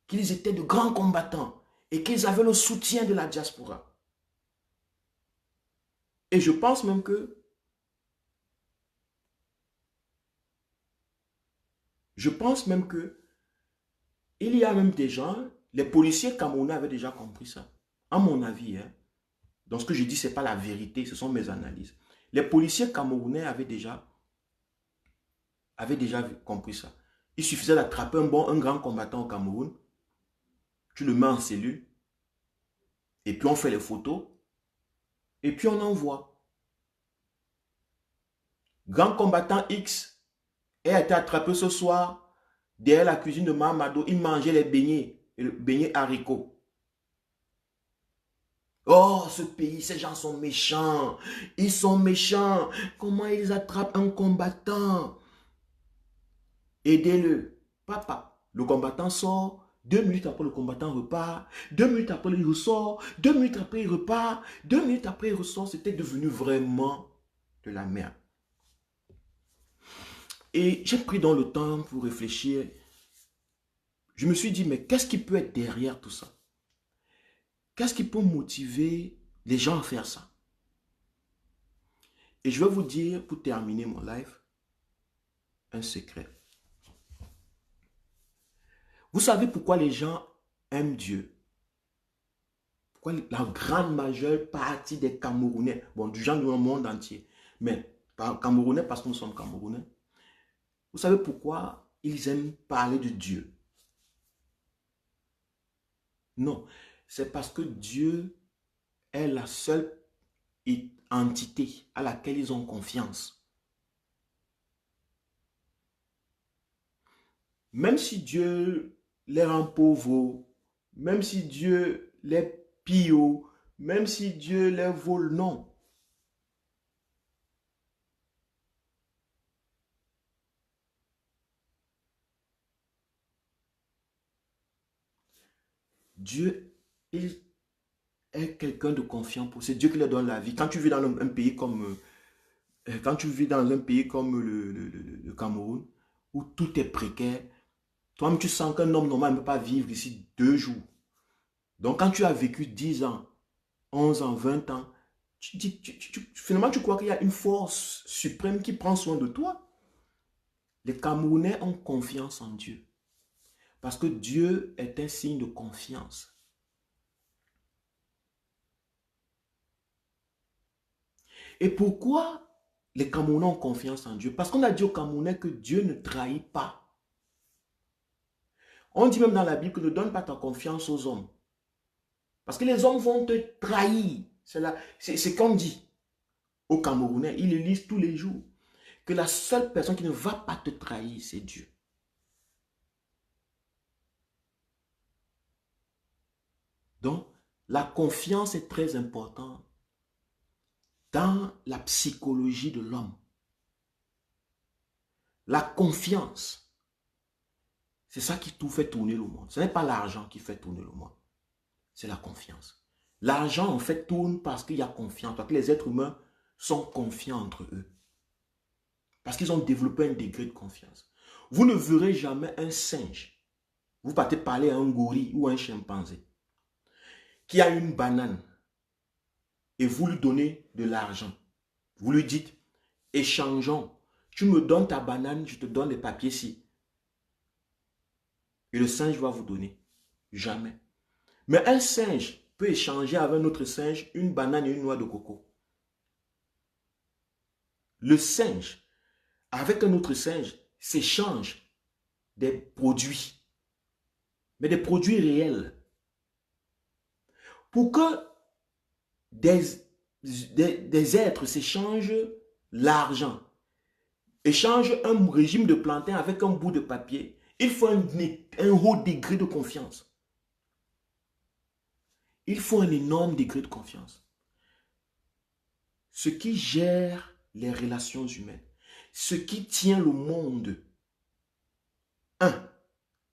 qu'ils étaient de grands combattants et qu'ils avaient le soutien de la diaspora. Et je pense même que il y a même des gens, les policiers camerounais avaient déjà compris ça. À mon avis, hein. Donc ce que je dis, ce n'est pas la vérité, ce sont mes analyses. Les policiers camerounais avaient déjà compris ça. Il suffisait d'attraper un grand combattant au Cameroun, tu le mets en cellule, et puis on fait les photos, et puis on envoie. Grand combattant X a été attrapé ce soir derrière la cuisine de Mahamadou, il mangeait les beignets haricots. Oh, ce pays, ces gens sont méchants. Ils sont méchants. Comment ils attrapent un combattant? Aidez-le. Papa, le combattant sort. 2 minutes après, le combattant repart. 2 minutes après, il ressort. 2 minutes après, il repart. 2 minutes après, il ressort. C'était devenu vraiment de la merde. Et j'ai pris dans le temps pour réfléchir. Je me suis dit, mais qu'est-ce qui peut être derrière tout ça? Qu'est-ce qui peut motiver les gens à faire ça? Et je vais vous dire, pour terminer mon live, un secret. Vous savez pourquoi les gens aiment Dieu? Pourquoi la grande majeure partie des Camerounais, bon, du genre du monde entier, mais Camerounais parce que nous sommes Camerounais, vous savez pourquoi ils aiment parler de Dieu? Non, c'est parce que Dieu est la seule entité à laquelle ils ont confiance. Même si Dieu les rend pauvres, même si Dieu les pille, même si Dieu les vole, non. Dieu, il est quelqu'un de confiant pour. C'est Dieu qui leur donne la vie. Quand tu vis dans un pays comme le Cameroun, où tout est précaire, toi-même tu sens qu'un homme normal ne peut pas vivre ici 2 jours. Donc quand tu as vécu 10 ans, 11 ans, 20 ans, finalement tu crois qu'il y a une force suprême qui prend soin de toi. Les Camerounais ont confiance en Dieu. Parce que Dieu est un signe de confiance. Et pourquoi les Camerounais ont confiance en Dieu? Parce qu'on a dit aux Camerounais que Dieu ne trahit pas. On dit même dans la Bible que ne donne pas ta confiance aux hommes. Parce que les hommes vont te trahir. C'est ce qu'on dit aux Camerounais. Ils le lisent tous les jours. Que la seule personne qui ne va pas te trahir, c'est Dieu. Donc, la confiance est très importante dans la psychologie de l'homme. La confiance, c'est ça qui tout fait tourner le monde. Ce n'est pas l'argent qui fait tourner le monde. C'est la confiance. L'argent, en fait, tourne parce qu'il y a confiance. Parce que les êtres humains sont confiants entre eux. Parce qu'ils ont développé un degré de confiance. Vous ne verrez jamais un singe. Vous partez parler à un gorille ou à un chimpanzé qui a une banane et vous lui donnez de l'argent. Vous lui dites, échangeons. Tu me donnes ta banane, je te donne les papiers-ci. Et le singe va vous donner. Jamais. Mais un singe peut échanger avec un autre singe une banane et une noix de coco. Le singe, avec un autre singe, s'échange des produits. Mais des produits réels. Pour que des êtres s'échangent l'argent, échangent un régime de plantain avec un bout de papier, il faut un haut degré de confiance. Il faut un énorme degré de confiance. Ce qui gère les relations humaines, ce qui tient le monde,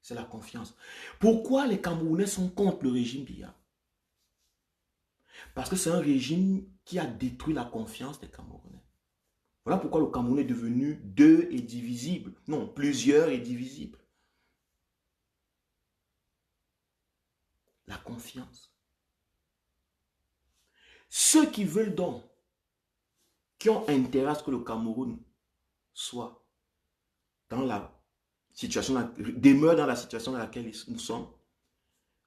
c'est la confiance. Pourquoi les Camerounais sont contre le régime Biya? Parce que c'est un régime qui a détruit la confiance des Camerounais. Voilà pourquoi le Cameroun est devenu deux et divisible. Non, plusieurs et divisible. La confiance. Ceux qui veulent donc, qui ont intérêt à ce que le Cameroun soit dans la situation, demeure dans la situation dans laquelle nous sommes,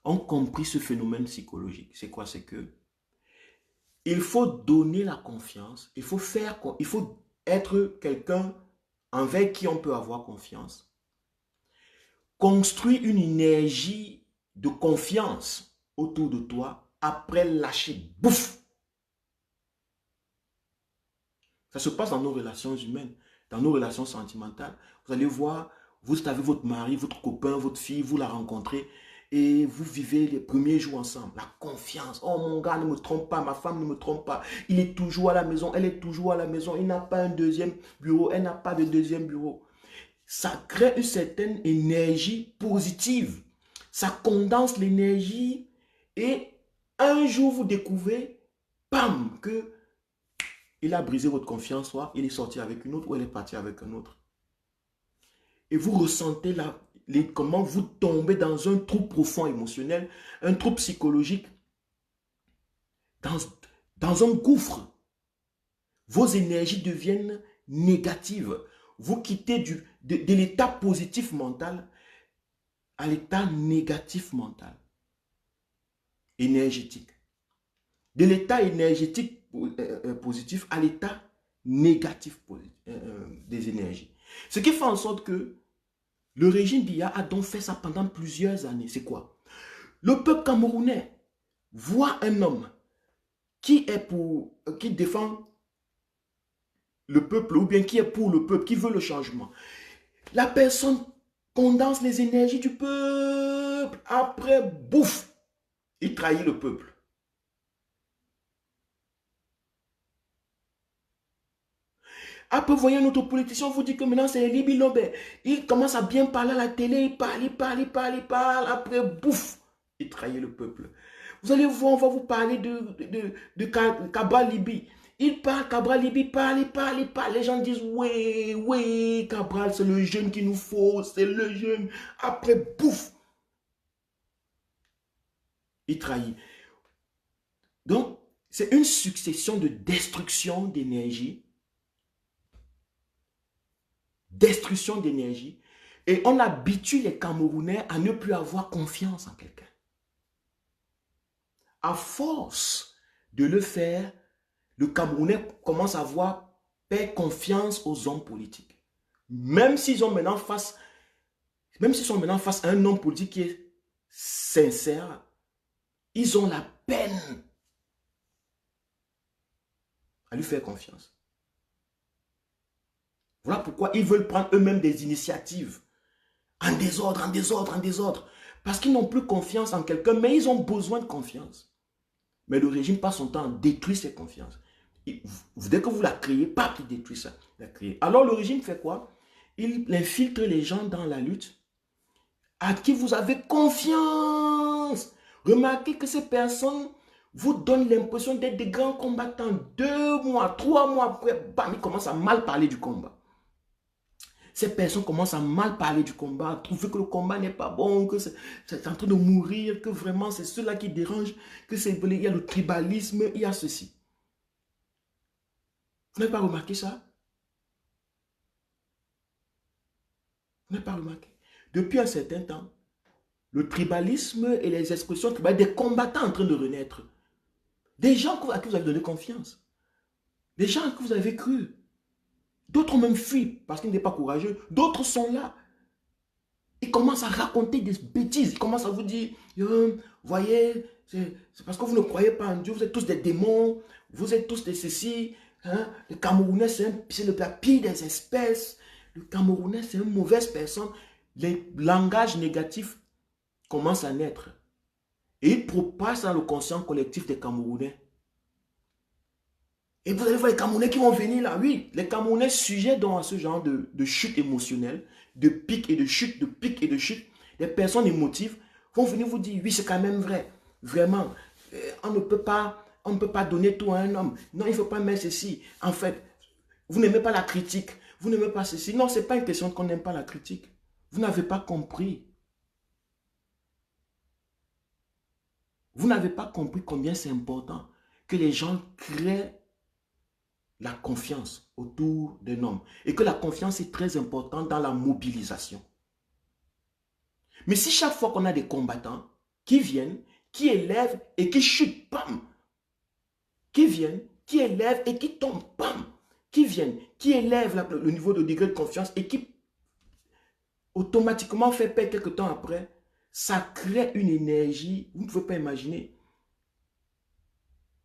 ont compris ce phénomène psychologique. C'est quoi? C'est que il faut donner la confiance, il faut être quelqu'un envers qui on peut avoir confiance. Construire une énergie de confiance autour de toi, après lâcher, bouf! Ça se passe dans nos relations humaines, dans nos relations sentimentales. Vous allez voir, vous êtes avec votre mari, votre copain, votre fille, vous la rencontrez et vous vivez les premiers jours ensemble. La confiance. Oh, mon gars ne me trompe pas, ma femme ne me trompe pas. Il est toujours à la maison, elle est toujours à la maison. Il n'a pas un deuxième bureau, elle n'a pas de deuxième bureau. Ça crée une certaine énergie positive. Ça condense l'énergie et un jour vous découvrez, bam, que il a brisé votre confiance, soit il est sorti avec une autre ou elle est partie avec un autre. Et vous ressentez comment vous tombez dans un trou profond émotionnel, un trou psychologique, dans un gouffre. Vos énergies deviennent négatives. Vous quittez de l'état positif mental à l'état négatif mental, énergétique. De l'état énergétique positif à l'état négatif des énergies. Ce qui fait en sorte que le régime Biya a donc fait ça pendant plusieurs années. C'est quoi? Le peuple camerounais voit un homme qui défend le peuple ou bien qui est pour le peuple, qui veut le changement. La personne condense les énergies du peuple. Après, bouf, il trahit le peuple. Après, vous voyez un autre politicien, vous dit que maintenant c'est Libi Lobé. Il commence à bien parler à la télé, il parle. Après, bouf, il trahit le peuple. Vous allez voir, on va vous parler de Cabral Libi. Il parle, Cabral Libi parle. Les gens disent, oui, Cabral, c'est le jeune qu'il nous faut, c'est le jeune. Après, bouf, il trahit. Donc, c'est une succession de destruction d'énergie. Destruction d'énergie. Et on habitue les Camerounais à ne plus avoir confiance en quelqu'un. À force de le faire, le Camerounais commence à perdre confiance aux hommes politiques. Même s'ils sont maintenant face à un homme politique qui est sincère, ils ont la peine à lui faire confiance. Voilà pourquoi ils veulent prendre eux-mêmes des initiatives. En désordre. Parce qu'ils n'ont plus confiance en quelqu'un, mais ils ont besoin de confiance. Mais le régime passe son temps à détruire cette confiance. Dès que vous la créez, paf, il détruit ça. Alors le régime fait quoi? Il infiltre les gens dans la lutte à qui vous avez confiance. Remarquez que ces personnes vous donnent l'impression d'être des grands combattants. 2 mois, 3 mois après, bam, ils commencent à mal parler du combat. Ces personnes commencent à mal parler du combat, à trouver que le combat n'est pas bon, que c'est en train de mourir, que vraiment c'est cela qui dérange, que il y a le tribalisme, il y a ceci. Vous n'avez pas remarqué ça? Vous n'avez pas remarqué? Depuis un certain temps, le tribalisme et les expressions tribales, des combattants en train de renaître. Des gens à qui vous avez donné confiance. Des gens à qui vous avez cru. D'autres ont même fui parce qu'ils n'étaient pas courageux. D'autres sont là. Ils commencent à raconter des bêtises. Ils commencent à vous dire, voyez, c'est parce que vous ne croyez pas en Dieu. Vous êtes tous des démons. Vous êtes tous des ceci. Hein? Le Camerounais, c'est la pire des espèces. Le Camerounais, c'est une mauvaise personne. Les langages négatifs commencent à naître. Et ils propagent dans le conscient collectif des Camerounais. Et vous allez voir les Camerounais qui vont venir là. Oui, les Camerounais sujets donc à ce genre de chute émotionnelle, de pic et de chute, de pic et de chute. Les personnes émotives vont venir vous dire, oui, c'est quand même vrai. Vraiment, on ne peut pas donner tout à un homme. Non, il ne faut pas mettre ceci. En fait, vous n'aimez pas la critique. Vous n'aimez pas ceci. Non, ce n'est pas une question qu'on n'aime pas la critique. Vous n'avez pas compris. Vous n'avez pas compris combien c'est important que les gens créent la confiance autour d'un homme. Et que la confiance est très importante dans la mobilisation. Mais si chaque fois qu'on a des combattants qui viennent, qui élèvent et qui chutent, bam, qui viennent, qui élèvent et qui tombent, bam, qui viennent, qui élèvent le niveau de degré de confiance et qui automatiquement fait perdre quelques temps après, ça crée une énergie, vous ne pouvez pas imaginer.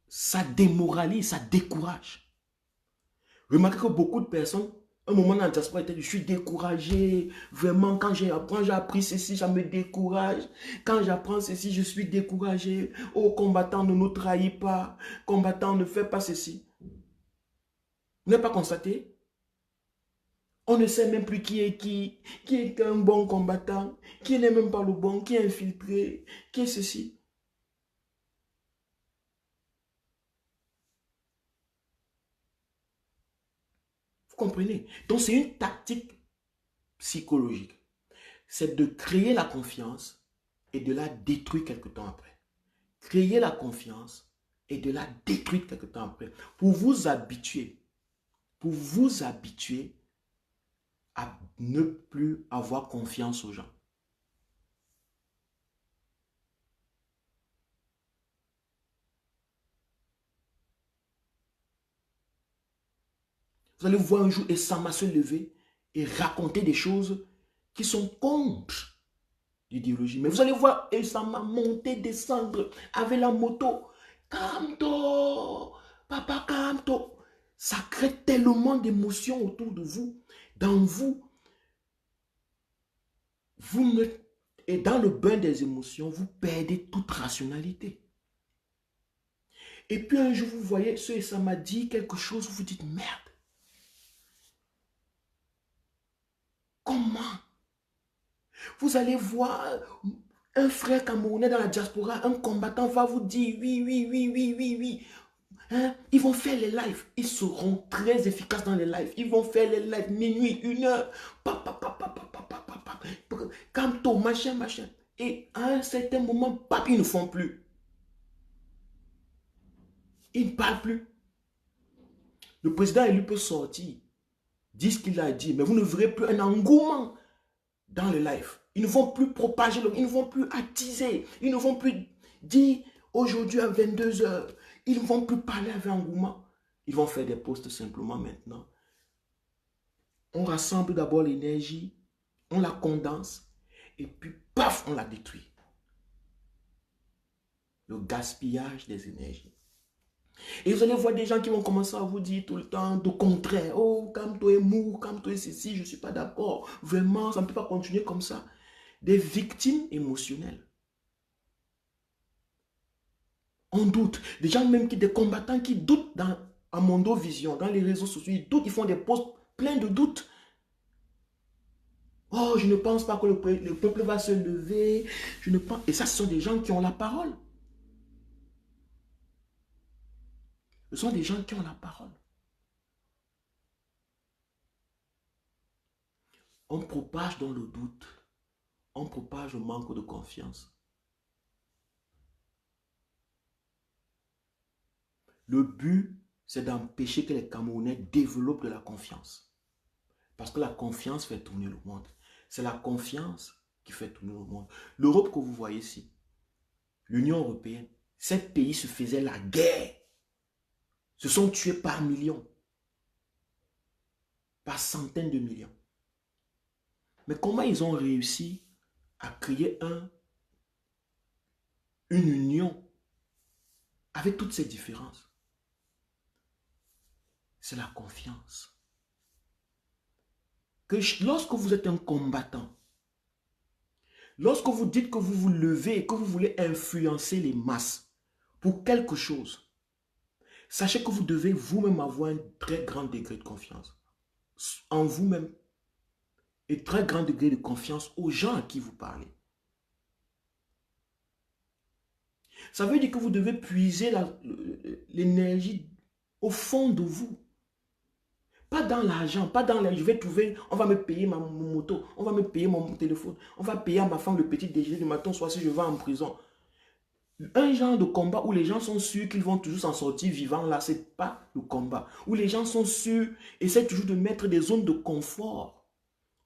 Ça démoralise, ça décourage. Remarquez que beaucoup de personnes, un moment dans la diaspora, je suis découragé. Vraiment, quand j'ai appris ceci, ça me décourage. Quand j'apprends ceci, je suis découragé. Oh, combattant, ne nous trahis pas. Combattant, ne fais pas ceci. Vous n'avez pas constaté? On ne sait même plus qui est un bon combattant, qui n'est même pas le bon, qui est infiltré, qui est ceci. Vous comprenez? Donc c'est une tactique psychologique. C'est de créer la confiance et de la détruire quelque temps après. Créer la confiance et de la détruire quelque temps après. Pour vous habituer à ne plus avoir confiance aux gens. Vous allez voir un jour Essama se lever et raconter des choses qui sont contre l'idéologie. Mais vous allez voir Essama monter, descendre avec la moto. Calme-toi, papa, calme-toi. Ça crée tellement d'émotions autour de vous, dans vous. Et dans le bain des émotions, vous perdez toute rationalité. Et puis un jour, vous voyez, ce Essama dit quelque chose, vous vous dites, merde. Comment? Vous allez voir un frère camerounais dans la diaspora, un combattant va vous dire oui, oui, oui, oui, oui, oui. Hein? Ils vont faire les lives. Ils seront très efficaces dans les lives. Ils vont faire les lives minuit, 1 heure. Calme-toi, machin, machin. Et à un certain moment, ils ne font plus. Ils ne parlent plus. Le président élu peut sortir, dire ce qu'il a dit, mais vous ne verrez plus un engouement dans les lives. Ils ne vont plus propager, ils ne vont plus attiser, ils ne vont plus dire aujourd'hui à 22 h. Ils ne vont plus parler avec engouement. Ils vont faire des posts simplement maintenant. On rassemble d'abord l'énergie, on la condense et puis paf, on la détruit. Le gaspillage des énergies. Et vous allez voir des gens qui vont commencer à vous dire tout le temps le contraire. Oh, calme-toi et mou, calme-toi et ceci, je ne suis pas d'accord. Vraiment, ça ne peut pas continuer comme ça. des victimes émotionnelles. On doute. Des gens même des combattants qui doutent à Mondovision, dans les réseaux sociaux, ils doutent, ils font des posts pleins de doutes. Oh, je ne pense pas que le peuple va se lever. Je ne pense... Et ça, ce sont des gens qui ont la parole. Ce sont des gens qui ont la parole. On propage dans le doute. On propage le manque de confiance. Le but, c'est d'empêcher que les Camerounais développent de la confiance. Parce que la confiance fait tourner le monde. C'est la confiance qui fait tourner le monde. L'Europe que vous voyez ici, l'Union européenne, ces pays se faisaient la guerre. Se sont tués par millions. Par centaines de millions. Mais comment ils ont réussi à créer une union avec toutes ces différences? C'est la confiance. Que lorsque vous êtes un combattant, lorsque vous dites que vous vous levez et que vous voulez influencer les masses pour quelque chose, sachez que vous devez vous-même avoir un très grand degré de confiance en vous-même et très grand degré de confiance aux gens à qui vous parlez. Ça veut dire que vous devez puiser l'énergie au fond de vous. Pas dans l'argent, pas dans je vais trouver, on va me payer mon moto, on va me payer mon téléphone, on va payer à ma femme le petit déjeuner du matin, soit si je vais en prison. Un genre de combat où les gens sont sûrs qu'ils vont toujours s'en sortir vivants, là, ce n'est pas le combat. Où les gens sont sûrs, essaient toujours de mettre des zones de confort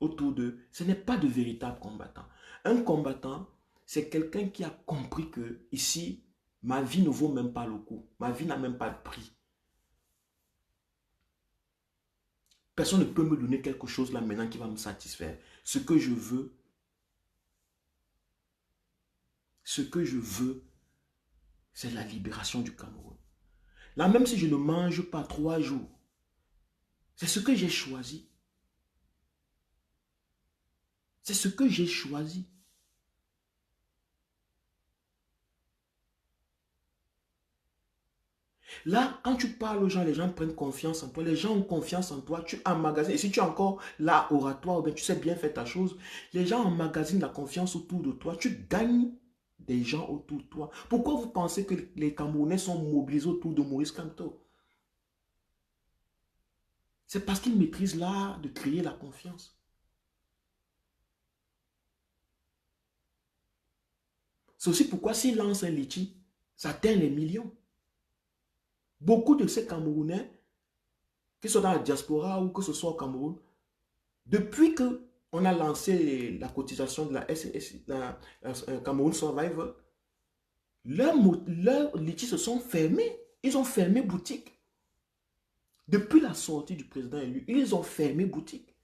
autour d'eux. Ce n'est pas de véritable combattant. Un combattant, c'est quelqu'un qui a compris que ici, ma vie ne vaut même pas le coup. Ma vie n'a même pas de prix. Personne ne peut me donner quelque chose là maintenant qui va me satisfaire. Ce que je veux, c'est la libération du Cameroun. Là, même si je ne mange pas 3 jours, c'est ce que j'ai choisi. C'est ce que j'ai choisi. Là, quand tu parles aux gens, les gens prennent confiance en toi. Les gens ont confiance en toi. Tu emmagasines. Et si tu es encore là, oratoire, ou bien tu sais bien faire ta chose, les gens emmagasinent la confiance autour de toi. Tu gagnes des gens autour de toi. Pourquoi vous pensez que les Camerounais sont mobilisés autour de Maurice Kamto? C'est parce qu'ils maîtrisent l'art de créer la confiance. C'est aussi pourquoi s'ils lancent un litchi, ça atteint les millions. Beaucoup de ces Camerounais, que ce soit dans la diaspora ou que ce soit au Cameroun, depuis qu'on a lancé la cotisation de la Cameroun Survival, leurs litiges se sont fermés. Ils ont fermé boutique. Depuis la sortie du président élu, ils ont fermé boutique.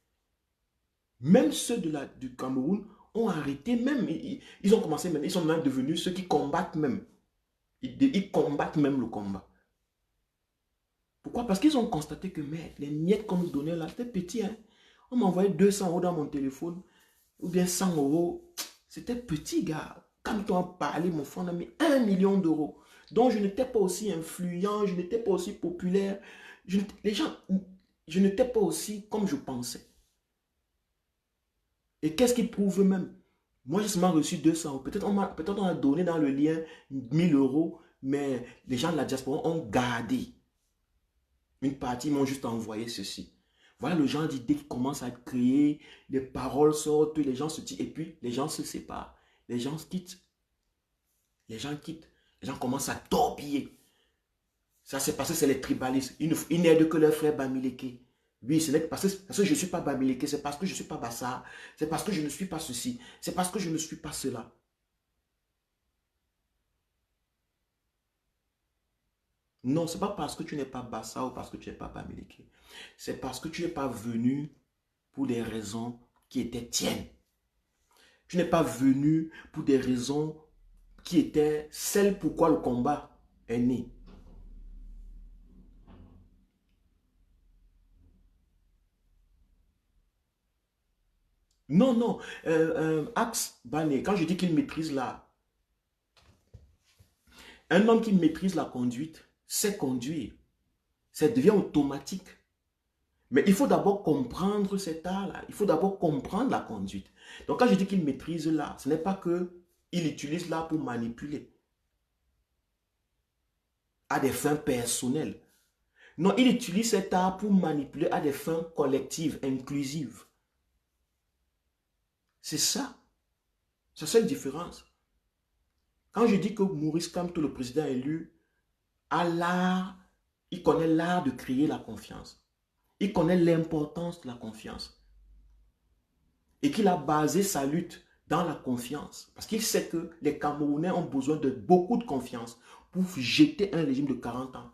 Même ceux du Cameroun ont arrêté même. Ils ont commencé maintenant. Ils sont maintenant devenus ceux qui combattent même. Ils combattent même le combat. Pourquoi? Parce qu'ils ont constaté que les miettes qu'on nous donnait là, c'était petit. Hein? On m'envoyait 200 € dans mon téléphone, ou bien 100 €. C'était petit, gars. Quand on a parlé, mon frère, on a mis 1 million d'euros. Donc, je n'étais pas aussi influent, je n'étais pas aussi populaire. Les gens, je n'étais pas aussi comme je pensais. Et qu'est-ce qui prouve même? Moi, j'ai seulement reçu 200 €. Peut-être on a donné dans le lien 1000 €, mais les gens de la diaspora ont gardé. Une partie m'ont juste envoyé ceci. Voilà le genre d'idée qui commence à être créée, les paroles sortent, les gens se disent, et puis les gens se séparent. Les gens se quittent. Les gens quittent. Les gens commencent à torpiller. Ça, c'est parce que c'est les tribalistes. Ils n'aident que leur frère Bamileke. Oui, c'est parce que je ne suis pas Bamileke, c'est parce que je ne suis pas Bassa, c'est parce que je ne suis pas ceci, c'est parce que je ne suis pas cela. Non, ce n'est pas parce que tu n'es pas Bassa ou parce que tu n'es pas Bamileke. C'est parce que tu n'es pas venu pour des raisons qui étaient tiennes. Tu n'es pas venu pour des raisons qui étaient celles pourquoi le combat est né. Non, non. Axe Bané, quand je dis qu'il maîtrise un homme qui maîtrise la conduite, sait conduire. Ça devient automatique. Mais il faut d'abord comprendre cet art-là. Il faut d'abord comprendre la conduite. Donc quand je dis qu'il maîtrise l'art, ce n'est pas que il utilise l'art pour manipuler à des fins personnelles. Non, il utilise cet art pour manipuler à des fins collectives, inclusives. C'est ça. C'est ça la différence. Quand je dis que Maurice Kamto, le président élu, a l'art, il connaît l'art de créer la confiance. Il connaît l'importance de la confiance. Et qu'il a basé sa lutte dans la confiance. Parce qu'il sait que les Camerounais ont besoin de beaucoup de confiance pour jeter un régime de 40 ans.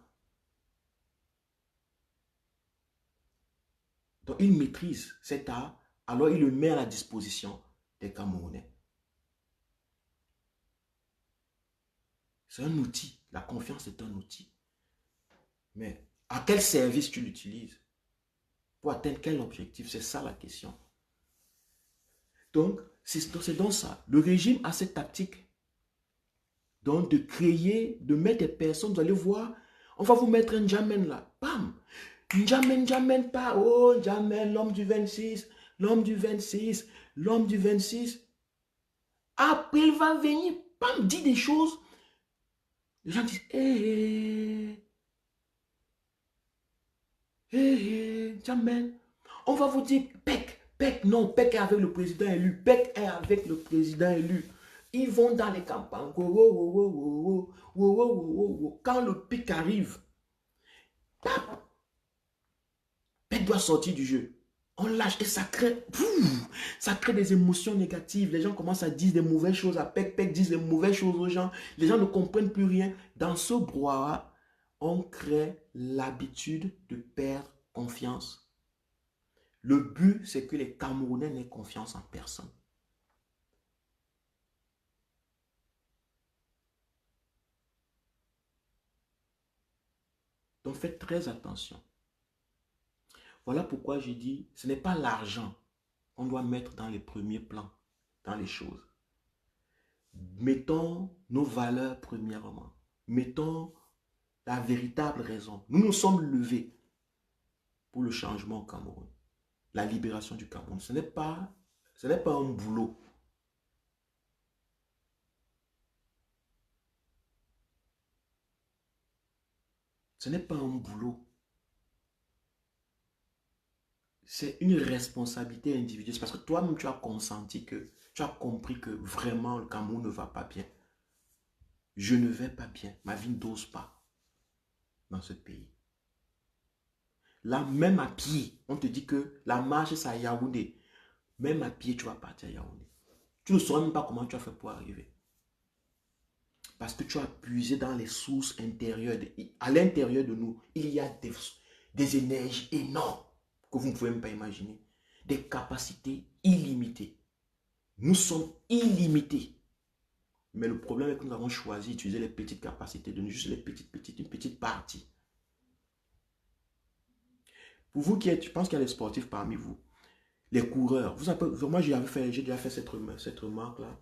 Donc il maîtrise cet art, alors il le met à la disposition des Camerounais. C'est un outil. La confiance est un outil. Mais à quel service tu l'utilises? Pour atteindre quel objectif? C'est ça la question. Donc, c'est donc ça. Le régime a cette tactique. Donc, de créer, de mettre des personnes, vous allez voir, on va vous mettre un Jamen là. Bam! Jamen, pas. Oh, Jamen, l'homme du 26, l'homme du 26, l'homme du 26. Après, il va venir, bam, dit des choses. Les gens disent, Jamen. On va vous dire, Pec, non, Pec est avec le président élu. Pec est avec le président élu. Ils vont dans les campagnes. Quand le pic arrive, Pec doit sortir du jeu. On lâche et ça crée des émotions négatives. Les gens commencent à dire des mauvaises choses à Pec. Pec dit des mauvaises choses aux gens. Les gens ne comprennent plus rien. Dans ce brouhaha, on crée l'habitude de perdre confiance. Le but, c'est que les Camerounais n'aient confiance en personne. Donc faites très attention. Voilà pourquoi j'ai dit, ce n'est pas l'argent qu'on doit mettre dans les premiers plans, dans les choses. Mettons nos valeurs premièrement. Mettons la véritable raison. Nous nous sommes levés pour le changement au Cameroun. La libération du Cameroun. Ce n'est pas un boulot. Ce n'est pas un boulot. C'est une responsabilité individuelle. Parce que toi-même, tu as consenti que, tu as compris que vraiment le Cameroun ne va pas bien. Je ne vais pas bien. Ma vie ne dose pas dans ce pays. Là, même à pied, on te dit que la marche, c'est à Yaoundé. Même à pied, tu vas partir à Yaoundé. Tu ne saurais même pas comment tu as fait pour arriver. Parce que tu as puisé dans les sources intérieures. À l'intérieur de nous, il y a des énergies énormes que vous ne pouvez même pas imaginer. Des capacités illimitées. Nous sommes illimités. Mais le problème est que nous avons choisi d'utiliser les petites capacités, de nous juste les une petite partie. Pour vous qui êtes, je pense qu'il y a des sportifs parmi vous, les coureurs. Moi, j'ai déjà fait cette remarque-là.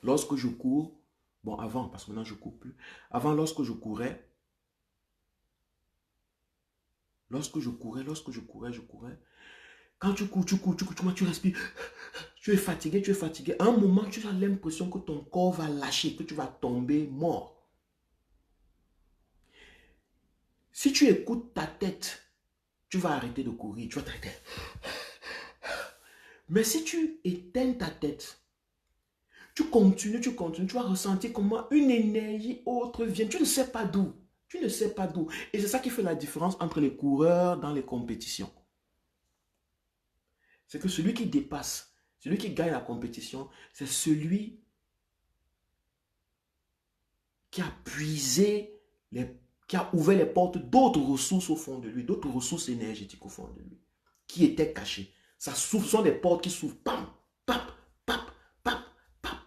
Lorsque je cours, bon, avant, parce que maintenant je ne cours plus. Avant, lorsque je courais, quand tu cours, tu respires, tu es fatigué. À un moment, tu as l'impression que ton corps va lâcher, que tu vas tomber mort. Si tu écoutes ta tête, tu vas arrêter de courir, tu vas t'arrêter. Mais si tu éteins ta tête, tu continues, tu vas ressentir comment une énergie autre vient. Tu ne sais pas d'où. Et c'est ça qui fait la différence entre les coureurs dans les compétitions. C'est que celui qui dépasse, celui qui gagne la compétition, c'est celui qui a puisé, qui a ouvert les portes d'autres ressources au fond de lui, d'autres ressources énergétiques au fond de lui, qui étaient cachées. Ça s'ouvre, sont des portes qui s'ouvrent, pam, pap, pap, pap, pap.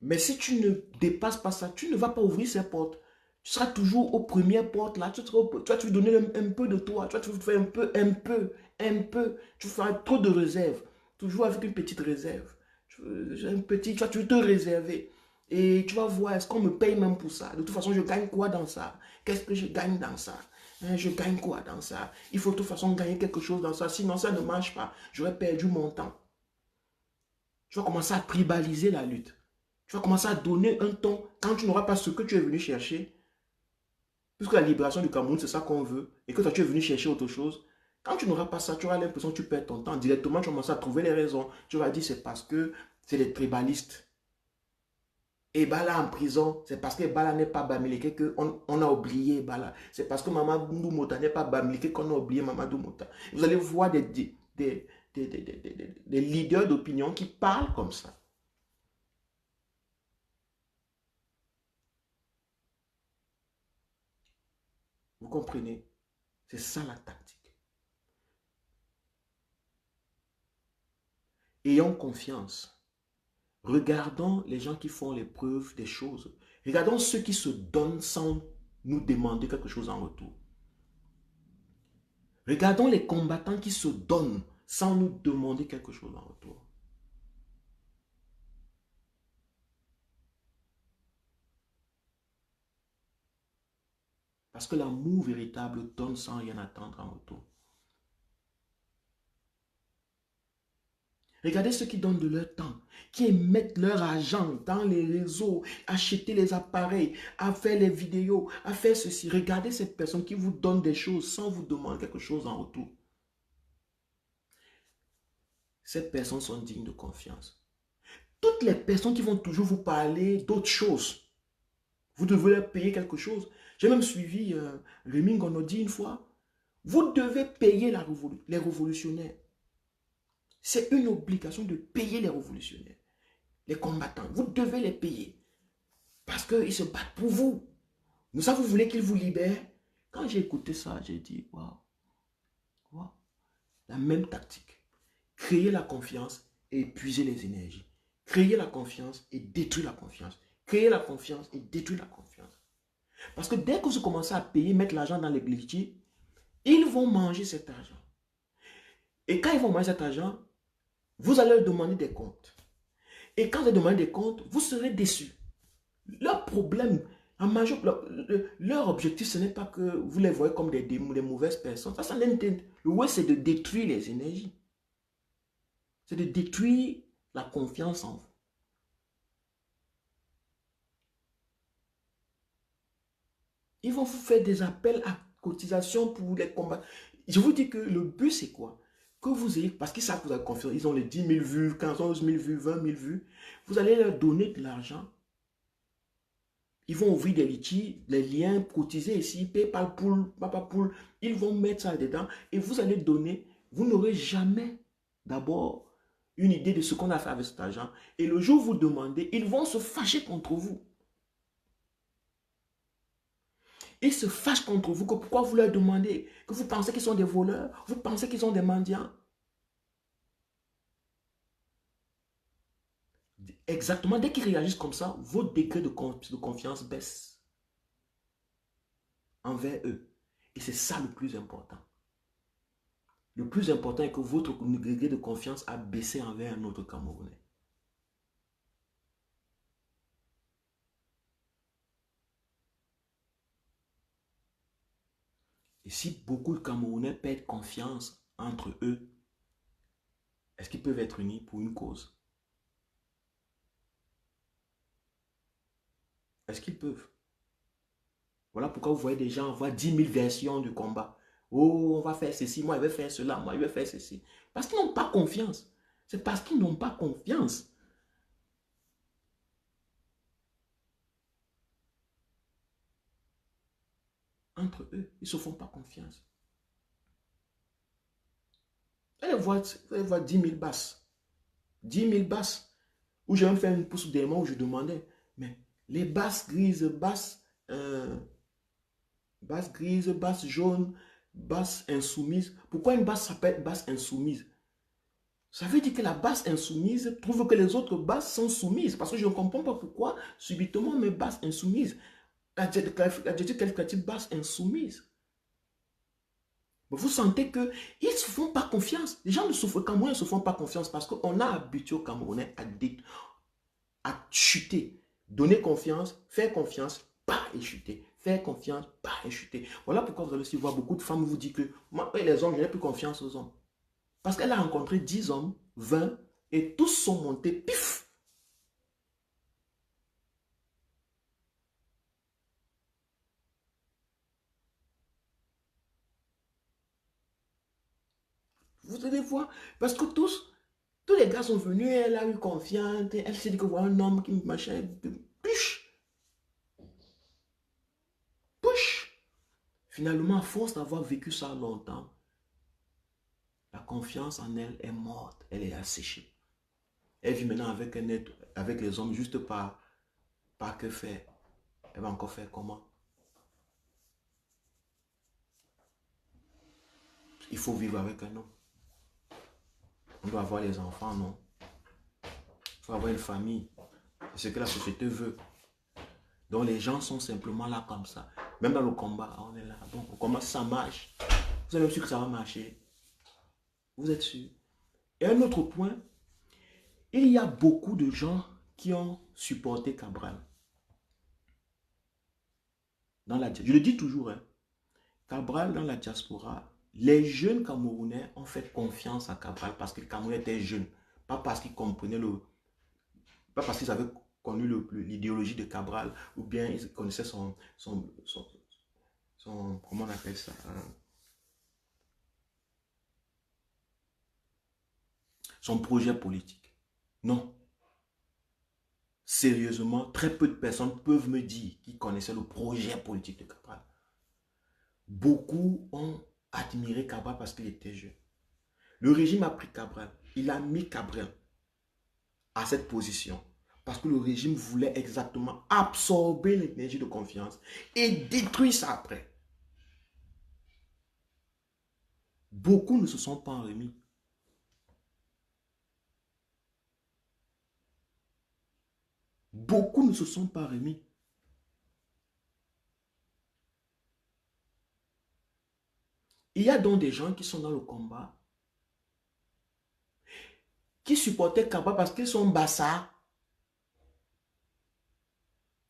Mais si tu ne dépasses pas ça, tu ne vas pas ouvrir ces portes. Tu seras toujours aux premières portes là. Tu vas te donner un peu de toi. Tu vas te faire un peu. un peu, tu feras trop de réserves, toujours avec une petite réserve. Un petit, tu vas te réserver. Et tu vas voir, est-ce qu'on me paye même pour ça? De toute façon, je gagne quoi dans ça? Qu'est-ce que je gagne dans ça? Hein, je gagne quoi dans ça? Il faut de toute façon gagner quelque chose dans ça. Sinon, ça ne marche pas. J'aurais perdu mon temps. Tu vas commencer à tribaliser la lutte. Tu vas commencer à donner un ton quand tu n'auras pas ce que tu es venu chercher. Puisque la libération du Cameroun, c'est ça qu'on veut. Et que toi, tu es venu chercher autre chose. Quand tu n'auras pas ça, tu auras l'impression que tu perds ton temps. Directement, tu vas commencer à trouver les raisons. Tu vas dire, c'est parce que c'est les tribalistes. Et Bala en prison, c'est parce que Bala n'est pas Bamileke qu'on a oublié Bala. C'est parce que Mamadou Mota n'est pas Bamileke qu'on a oublié Mamadou Mota. Vous allez voir des leaders d'opinion qui parlent comme ça. Vous comprenez? C'est ça la tactique. Ayons confiance. Regardons les gens qui font les preuves des choses. Regardons ceux qui se donnent sans nous demander quelque chose en retour. Regardons les combattants qui se donnent sans nous demander quelque chose en retour. Parce que l'amour véritable donne sans rien attendre en retour. Regardez ceux qui donnent de leur temps, qui mettent leur argent dans les réseaux, acheter les appareils, à faire les vidéos, à faire ceci. Regardez ces personnes qui vous donnent des choses sans vous demander quelque chose en retour. Ces personnes sont dignes de confiance. Toutes les personnes qui vont toujours vous parler d'autres choses, vous devez leur payer quelque chose. J'ai même suivi Rémi Ngonodi une fois. Vous devez payer les révolutionnaires. C'est une obligation de payer les révolutionnaires, les combattants. Vous devez les payer parce qu'ils se battent pour vous. Nous ça, vous voulez qu'ils vous libèrent? Quand j'ai écouté ça, j'ai dit, waouh, waouh, la même tactique. Créer la confiance et épuiser les énergies. Créer la confiance et détruire la confiance. Créer la confiance et détruire la confiance. Parce que dès que vous commencez à payer, mettre l'argent dans les glitchers, ils vont manger cet argent. Et quand ils vont manger cet argent, vous allez leur demander des comptes. Et quand vous allez demander des comptes, vous serez déçus. Leur problème, leur objectif, ce n'est pas que vous les voyez comme des mauvaises personnes. Ça le ouais, c'est de détruire les énergies. C'est de détruire la confiance en vous. Ils vont vous faire des appels à cotisation pour les combats. Je vous dis que le but, c'est quoi? Que vous ayez, parce qu'ils savent que vous avez confiance, ils ont les 10 000 vues, 15 000 vues, 20 000 vues. Vous allez leur donner de l'argent. Ils vont ouvrir des litiges, les liens, cotiser ici, PayPal, Pool, Papa Pool. Ils vont mettre ça dedans et vous allez donner. Vous n'aurez jamais d'abord une idée de ce qu'on a fait avec cet argent. Et le jour où vous demandez, ils vont se fâcher contre vous. Ils se fâchent contre vous. Que pourquoi vous leur demandez? Que vous pensez qu'ils sont des voleurs? Vous pensez qu'ils sont des mendiants? Exactement, dès qu'ils réagissent comme ça, votre degré de confiance baisse envers eux. Et c'est ça le plus important. Le plus important est que votre degré de confiance a baissé envers un autre Camerounais. Et si beaucoup de Camerounais perdent confiance entre eux, est-ce qu'ils peuvent être unis pour une cause? Est-ce qu'ils peuvent? Voilà pourquoi vous voyez des gens avoir 10 000 versions du combat. Oh, on va faire ceci, moi je vais faire cela, moi je vais faire ceci. Parce qu'ils n'ont pas confiance. C'est parce qu'ils n'ont pas confiance. Entre eux, ils ne se font pas confiance. Vous allez voir 10 000 basses. 10 000 basses. Où j'ai même fait une pousse des mots où je demandais, mais les basses grises, basses grises, basses jaunes, basses insoumises. Pourquoi une basse s'appelle basse insoumise? Ça veut dire que la basse insoumise trouve que les autres basses sont soumises. Parce que je ne comprends pas pourquoi subitement mes basses insoumises. L'adjectif qualificatif basse insoumise. Vous sentez qu'ils ne se font pas confiance. Les gens de Cameroun ne se font pas confiance parce qu'on a habitué aux Camerounais à chuter. Donner confiance, faire confiance, pas et chuter. Faire confiance, pas et chuter. Voilà pourquoi vous allez aussi voir beaucoup de femmes vous dire que moi, les hommes, je n'ai plus confiance aux hommes. Parce qu'elle a rencontré 10 hommes, 20, et tous sont montés, pif. Vous allez voir, parce que tous les gars sont venus, elle a eu confiance, elle s'est dit que voilà un homme qui machin, push, push. Finalement, à force d'avoir vécu ça longtemps, la confiance en elle est morte, elle est asséchée. Elle vit maintenant avec un être, avec les hommes juste pas que faire. Elle va encore faire comment? Il faut vivre avec un homme. On doit avoir les enfants, non? Il faut avoir une famille. C'est ce que la société veut. Donc les gens sont simplement là comme ça. Même dans le combat, on est là. Bon, comment ça marche? Vous êtes même sûr que ça va marcher? Vous êtes sûr? Et un autre point, il y a beaucoup de gens qui ont supporté Cabral. Je le dis toujours, hein, Cabral dans la diaspora, les jeunes Camerounais ont fait confiance à Cabral parce que Cameroun était jeune. Pas parce qu'ils comprenaient pas parce qu'ils avaient connu l'idéologie de Cabral ou bien ils connaissaient comment on appelle ça, hein, son projet politique. Non. Sérieusement, très peu de personnes peuvent me dire qu'ils connaissaient le projet politique de Cabral. Beaucoup ont admiré Cabral parce qu'il était jeune. Le régime a pris Cabral. Il a mis Cabral à cette position. Parce que le régime voulait exactement absorber l'énergie de confiance et détruire ça après. Beaucoup ne se sont pas remis. Beaucoup ne se sont pas remis. Il y a donc des gens qui sont dans le combat, qui supportaient Cabral parce qu'ils sont bassards.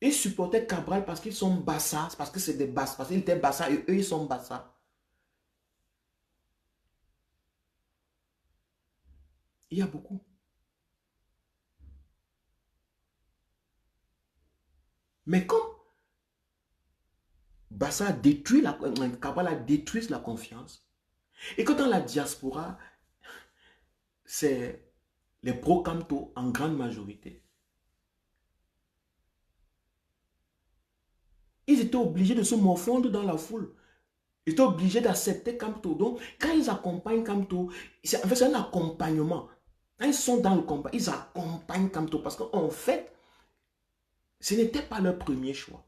Ils supportaient Cabral parce qu'ils sont bassards, parce que c'est des bassards, parce qu'ils étaient bassards et eux ils sont bassards. Il y a beaucoup. Mais comme Bassa a détruit Cabral a détruit la confiance, et que dans la diaspora, c'est les pro-Camto en grande majorité. Ils étaient obligés de se morfondre dans la foule. Ils étaient obligés d'accepter Camto. Donc, quand ils accompagnent Camto, en fait, c'est un accompagnement. Quand ils sont dans le combat, ils accompagnent Camto. Parce qu'en fait, ce n'était pas leur premier choix.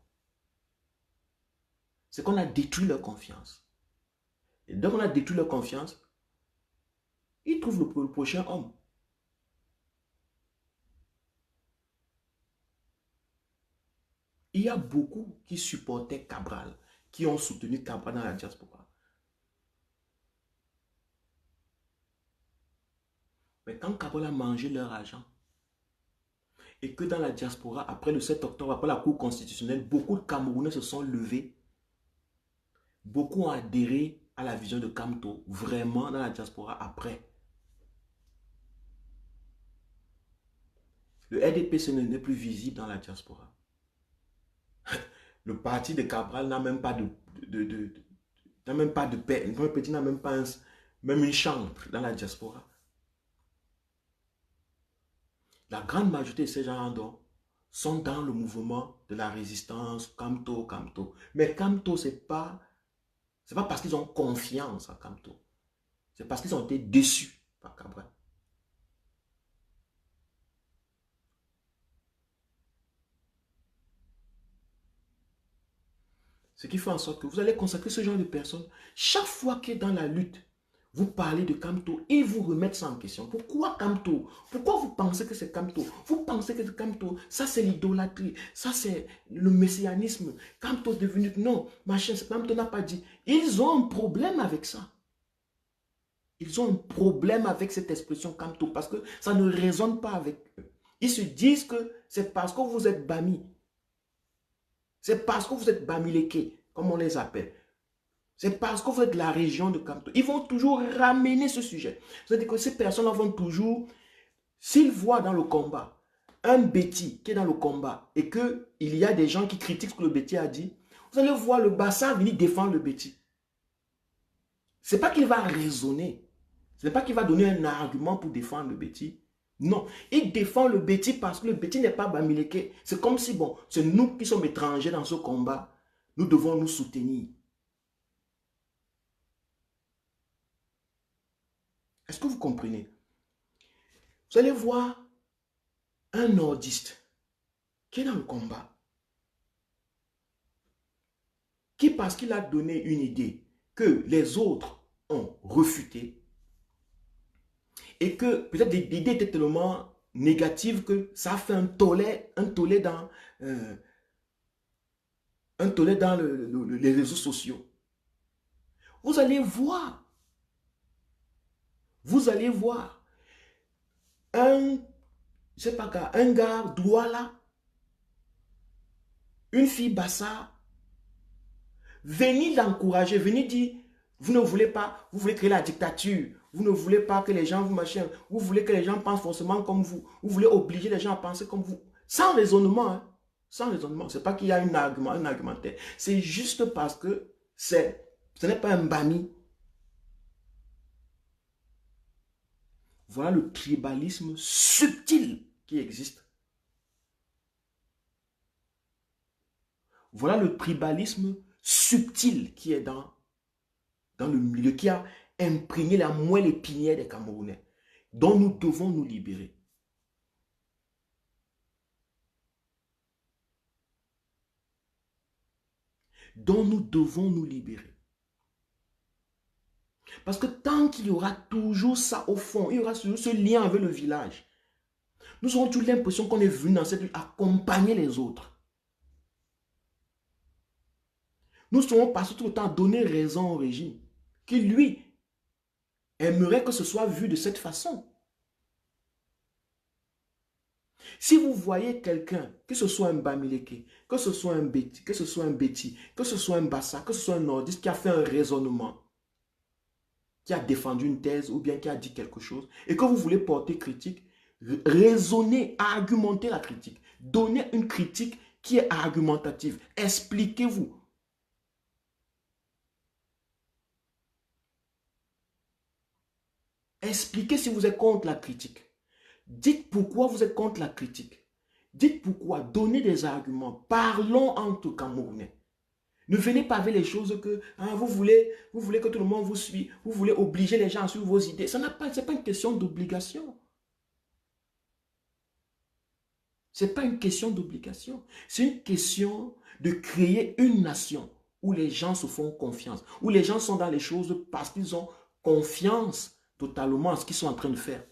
C'est qu'on a détruit leur confiance. Et donc, on a détruit leur confiance. Ils trouvent le prochain homme. Il y a beaucoup qui supportaient Cabral, qui ont soutenu Cabral dans la diaspora. Mais quand Cabral a mangé leur argent, et que dans la diaspora, après le 7 octobre, après la Cour constitutionnelle, beaucoup de Camerounais se sont levés, beaucoup ont adhéré à la vision de Camto, vraiment dans la diaspora après. Le RDPC n'est plus visible dans la diaspora. Le parti de Cabral n'a même pas n'a même pas de paix. Le petit n'a même pas même une chambre dans la diaspora. La grande majorité de ces gens-là sont dans le mouvement de la résistance, Camto, Camto. Mais Camto, c'est pas parce qu'ils ont confiance en Camto. C'est parce qu'ils ont été déçus par Cabral. Ce qui fait en sorte que vous allez consacrer ce genre de personnes. Chaque fois qu'il est dans la lutte, vous parlez de Camto et vous remettez ça en question. Pourquoi Camto? Pourquoi vous pensez que c'est Camto? Vous pensez que c'est Camto? Ça, c'est l'idolâtrie. Ça, c'est le messianisme. Camto est devenu... Non, machin, Camto n'a pas dit. Ils ont un problème avec ça. Ils ont un problème avec cette expression Kamto parce que ça ne résonne pas avec eux. Ils se disent que c'est parce que vous êtes Bami. C'est parce que vous êtes Bamileke, comme on les appelle. C'est parce que vous êtes de la région de Kamto. Ils vont toujours ramener ce sujet. C'est-à-dire que ces personnes-là vont toujours, s'ils voient dans le combat un Betty qui est dans le combat et qu'il y a des gens qui critiquent ce que le Betty a dit, vous allez voir le Bassa venir défendre le Betty. Ce n'est pas qu'il va raisonner. Ce n'est pas qu'il va donner un argument pour défendre le Betty. Non, il défend le Betty parce que le Betty n'est pas Bamileke. C'est comme si, bon, c'est nous qui sommes étrangers dans ce combat. Nous devons nous soutenir. Est-ce que vous comprenez? Vous allez voir un nordiste qui est dans le combat, qui parce qu'il a donné une idée que les autres ont refutée et que peut-être l'idée était tellement négative que ça a fait un tollé dans les réseaux sociaux. Vous allez voir un, je sais pas, un gars Douala, une fille Bassa, venir l'encourager, venir dire, vous ne voulez pas, vous voulez créer la dictature, vous ne voulez pas que les gens vous machin, vous voulez que les gens pensent forcément comme vous voulez obliger les gens à penser comme vous, sans raisonnement, hein, sans raisonnement. C'est pas qu'il y a un argumentaire, c'est juste parce que ce n'est pas un Bami. Voilà le tribalisme subtil qui existe. Voilà le tribalisme subtil qui est dans le milieu, qui a imprégné la moelle épinière des Camerounais, dont nous devons nous libérer. Dont nous devons nous libérer. Parce que tant qu'il y aura toujours ça au fond, il y aura ce lien avec le village, nous aurons toujours l'impression qu'on est venu dans cette vie accompagner les autres. Nous serons passés tout le temps à donner raison au régime, qui lui aimerait que ce soit vu de cette façon. Si vous voyez quelqu'un, que ce soit un Bamileke, que ce soit un Betty, que ce soit un Betty, que ce soit un Bassa, que ce soit un nordiste qui a fait un raisonnement, qui a défendu une thèse ou bien qui a dit quelque chose, et que vous voulez porter critique, raisonnez, argumentez la critique. Donnez une critique qui est argumentative. Expliquez-vous. Expliquez si vous êtes contre la critique. Dites pourquoi vous êtes contre la critique. Dites pourquoi. Donnez des arguments. Parlons entre Camerounais. Ne venez pas avec les choses que vous voulez que tout le monde vous suive. Vous voulez obliger les gens à suivre vos idées. Ce n'est pas une question d'obligation. Ce n'est pas une question d'obligation. C'est une question de créer une nation où les gens se font confiance. Où les gens sont dans les choses parce qu'ils ont confiance totalement en ce qu'ils sont en train de faire.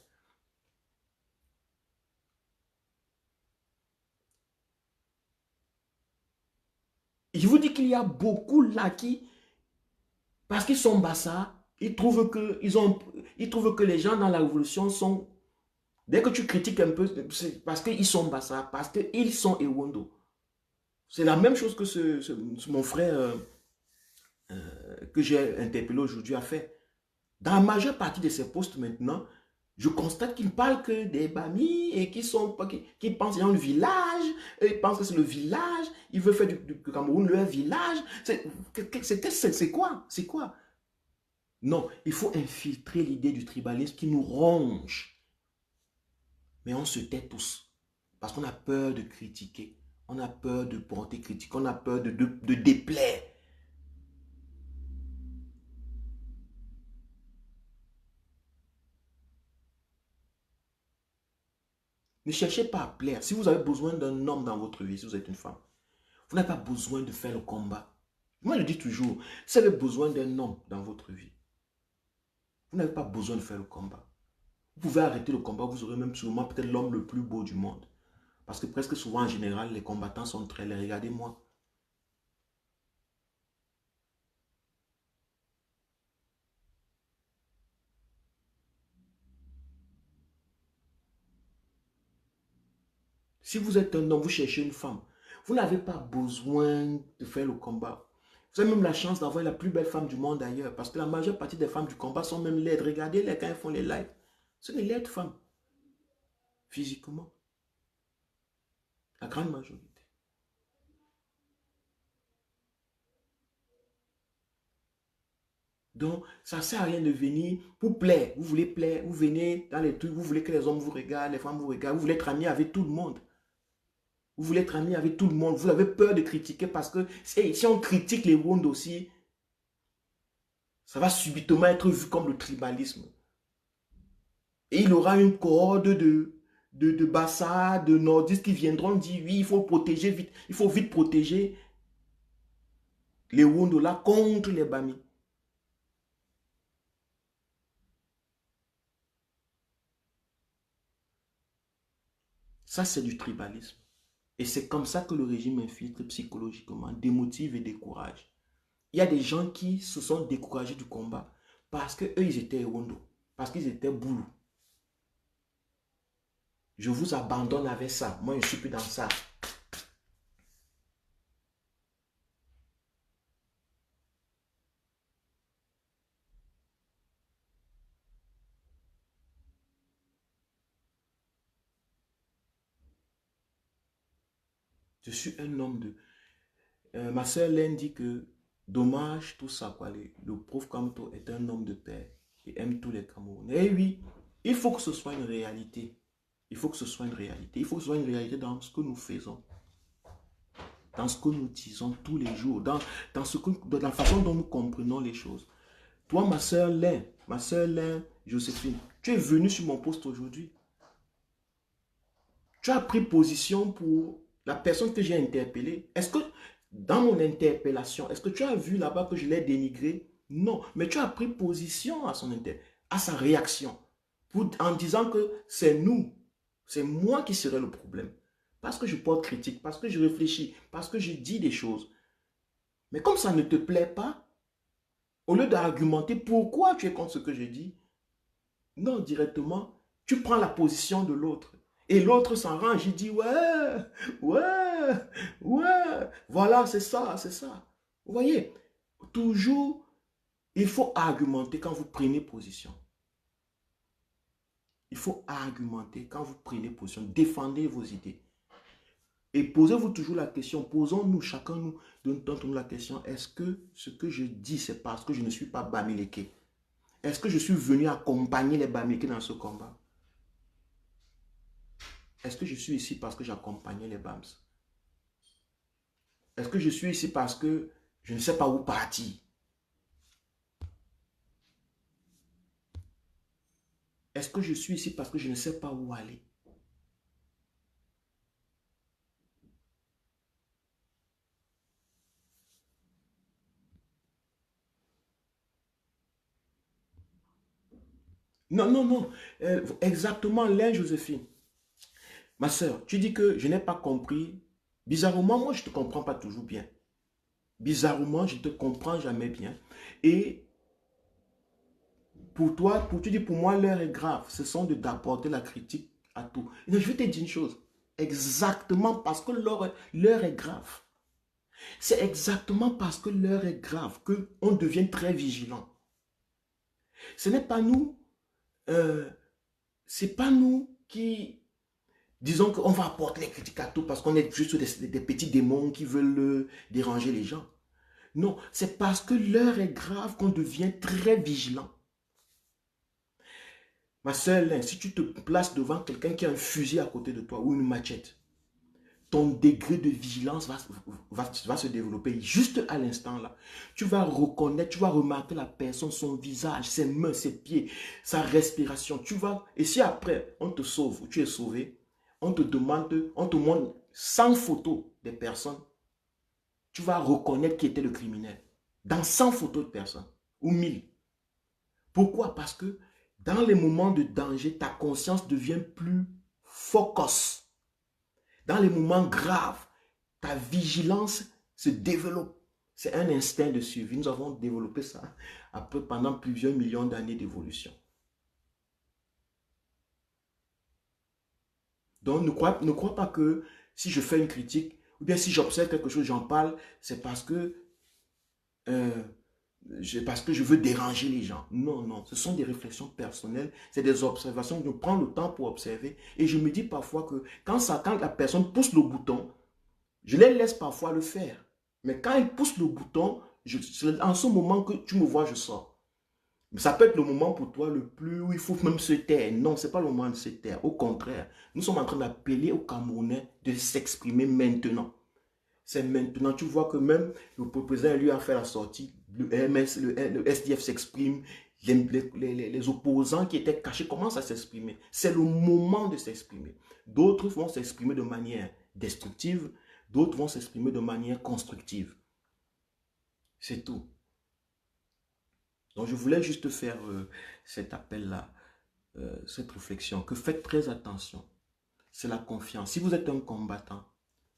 Je vous dis qu'il y a beaucoup là qui, parce qu'ils sont Bassa, ils trouvent que les gens dans la révolution sont... Dès que tu critiques un peu, c'est parce qu'ils sont Bassa, parce qu'ils sont Ewondo. C'est la même chose que mon frère que j'ai interpellé aujourd'hui a fait. Dans la majeure partie de ses posts maintenant, je constate qu'ils ne parlent que des Bami et qui pensent qu'il y a un village, ils pensent que c'est le village, ils veulent faire du Cameroun leur village. C'est quoi? C'est quoi? Non, il faut infiltrer l'idée du tribalisme qui nous ronge. Mais on se tait tous parce qu'on a peur de critiquer, on a peur de porter critique, on a peur de déplaire. Ne cherchez pas à plaire. Si vous avez besoin d'un homme dans votre vie, si vous êtes une femme, vous n'avez pas besoin de faire le combat. Moi, je dis toujours, si vous avez besoin d'un homme dans votre vie, vous n'avez pas besoin de faire le combat. Vous pouvez arrêter le combat, vous aurez même sûrement peut-être l'homme le plus beau du monde. Parce que presque souvent, en général, les combattants sont très laids. Regardez-moi. Si vous êtes un homme, vous cherchez une femme, vous n'avez pas besoin de faire le combat. Vous avez même la chance d'avoir la plus belle femme du monde ailleurs. Parce que la majeure partie des femmes du combat sont même laides. Regardez-les quand elles font les lives. Ce sont des laides femmes. Physiquement. La grande majorité. Donc, ça ne sert à rien de venir pour plaire. Vous voulez plaire, vous venez dans les trucs, vous voulez que les hommes vous regardent, les femmes vous regardent, vous voulez être ami avec tout le monde. Vous voulez être ami avec tout le monde. Vous avez peur de critiquer parce que si on critique les Wond aussi, ça va subitement être vu comme le tribalisme. Et il aura une cohorte de Bassa, de nordistes qui viendront dire oui, il faut protéger vite, il faut vite protéger les Wondo là contre les Bami. Ça, c'est du tribalisme. Et c'est comme ça que le régime infiltre psychologiquement, démotive et décourage. Il y a des gens qui se sont découragés du combat parce qu'eux, ils étaient Wondo, parce qu'ils étaient Boulou. Je vous abandonne avec ça. Moi, je ne suis plus dans ça. Je suis un homme de... ma soeur Laine dit que dommage tout ça, quoi. Le prof Kamto est un homme de paix et aime tous les Camerounais. Et oui, il faut que ce soit une réalité. Il faut que ce soit une réalité. Il faut que ce soit une réalité dans ce que nous faisons. Dans ce que nous disons tous les jours. Dans la façon dont nous comprenons les choses. Toi, ma soeur Laine, Joséphine, tu es venue sur mon poste aujourd'hui. Tu as pris position pour la personne que j'ai interpellée. Est-ce que dans mon interpellation, est-ce que tu as vu là-bas que je l'ai dénigré? Non, mais tu as pris position à sa réaction en disant que c'est nous, c'est moi qui serai le problème. Parce que je porte critique, parce que je réfléchis, parce que je dis des choses. Mais comme ça ne te plaît pas, au lieu d'argumenter pourquoi tu es contre ce que je dis, non, directement, tu prends la position de l'autre. Et l'autre s'arrange, il dit, ouais, ouais, ouais, voilà, c'est ça, c'est ça. Vous voyez, toujours, il faut argumenter quand vous prenez position. Il faut argumenter quand vous prenez position, défendez vos idées. Et posez-vous toujours la question, posons-nous, chacun nous, donnons-nous la question, est-ce que ce que je dis, c'est parce que je ne suis pas Bamileke? Est-ce que je suis venu accompagner les Bamileke dans ce combat? Est-ce que je suis ici parce que j'accompagnais les BAMS? Est-ce que je suis ici parce que je ne sais pas où partir? Est-ce que je suis ici parce que je ne sais pas où aller? Non, non, non. Exactement, là, Joséphine. Ma soeur, tu dis que je n'ai pas compris. Bizarrement, moi, je ne te comprends pas toujours bien. Bizarrement, je ne te comprends jamais bien. Et pour toi, tu dis pour moi, l'heure est grave. Ce sont d'apporter la critique à tout. Et je vais te dire une chose. Exactement parce que l'heure est grave. C'est exactement parce que l'heure est grave qu'on devient très vigilant. Ce n'est pas nous, c'est pas nous qui disons qu'on va apporter les critiques à tout parce qu'on est juste des petits démons qui veulent déranger les gens. Non, c'est parce que l'heure est grave qu'on devient très vigilant. Ma soeur, si tu te places devant quelqu'un qui a un fusil à côté de toi ou une machette, ton degré de vigilance va se développer juste à l'instant là. Tu vas reconnaître, tu vas remarquer la personne, son visage, ses mains, ses pieds, sa respiration. Et si après on te sauve ou tu es sauvé, on te montre 100 photos des personnes, tu vas reconnaître qui était le criminel. Dans 100 photos de personnes ou 1000. Pourquoi? Parce que dans les moments de danger, ta conscience devient plus focus. Dans les moments graves, ta vigilance se développe. C'est un instinct de survie. Nous avons développé ça pendant plusieurs millions d'années d'évolution. Donc, ne crois pas que si je fais une critique, ou bien si j'observe quelque chose, j'en parle, c'est euh, parce que je veux déranger les gens. Non, non, ce sont des réflexions personnelles, c'est des observations. Je prends le temps pour observer et je me dis parfois que quand la personne pousse le bouton, je les laisse parfois le faire. Mais quand elle pousse le bouton, c'est en ce moment que tu me vois, je sors. Mais ça peut être le moment pour toi le plus où il faut même se taire. Non, ce n'est pas le moment de se taire. Au contraire, nous sommes en train d'appeler aux Camerounais de s'exprimer maintenant. C'est maintenant, tu vois que même le président lui a fait la sortie, le MS, le SDF s'exprime, les opposants qui étaient cachés commencent à s'exprimer. C'est le moment de s'exprimer. D'autres vont s'exprimer de manière destructive, d'autres vont s'exprimer de manière constructive. C'est tout. Donc je voulais juste faire cet appel-là, cette réflexion, que faites très attention. C'est la confiance. Si vous êtes un combattant,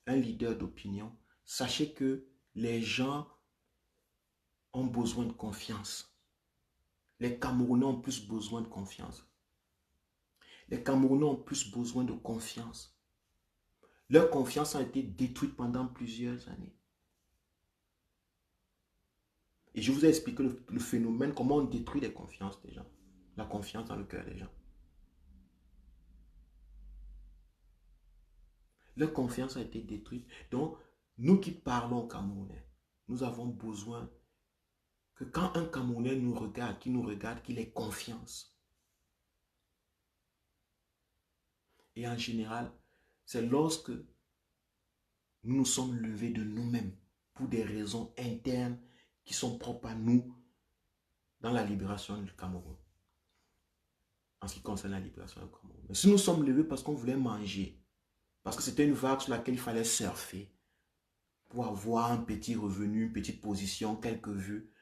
un leader d'opinion, sachez que les gens ont besoin de confiance. Les Camerounais ont plus besoin de confiance. Les Camerounais ont plus besoin de confiance. Leur confiance a été détruite pendant plusieurs années. Et je vous ai expliqué le phénomène, comment on détruit les confiances des gens. La confiance dans le cœur des gens. Leur confiance a été détruite. Donc, nous qui parlons Camerounais, nous avons besoin que quand un Camerounais nous regarde, qu'il ait confiance. Et en général, c'est lorsque nous nous sommes levés de nous-mêmes pour des raisons internes qui sont propres à nous dans la libération du Cameroun. En ce qui concerne la libération du Cameroun. Mais si nous sommes levés parce qu'on voulait manger, parce que c'était une vague sur laquelle il fallait surfer pour avoir un petit revenu, une petite position, quelques vues,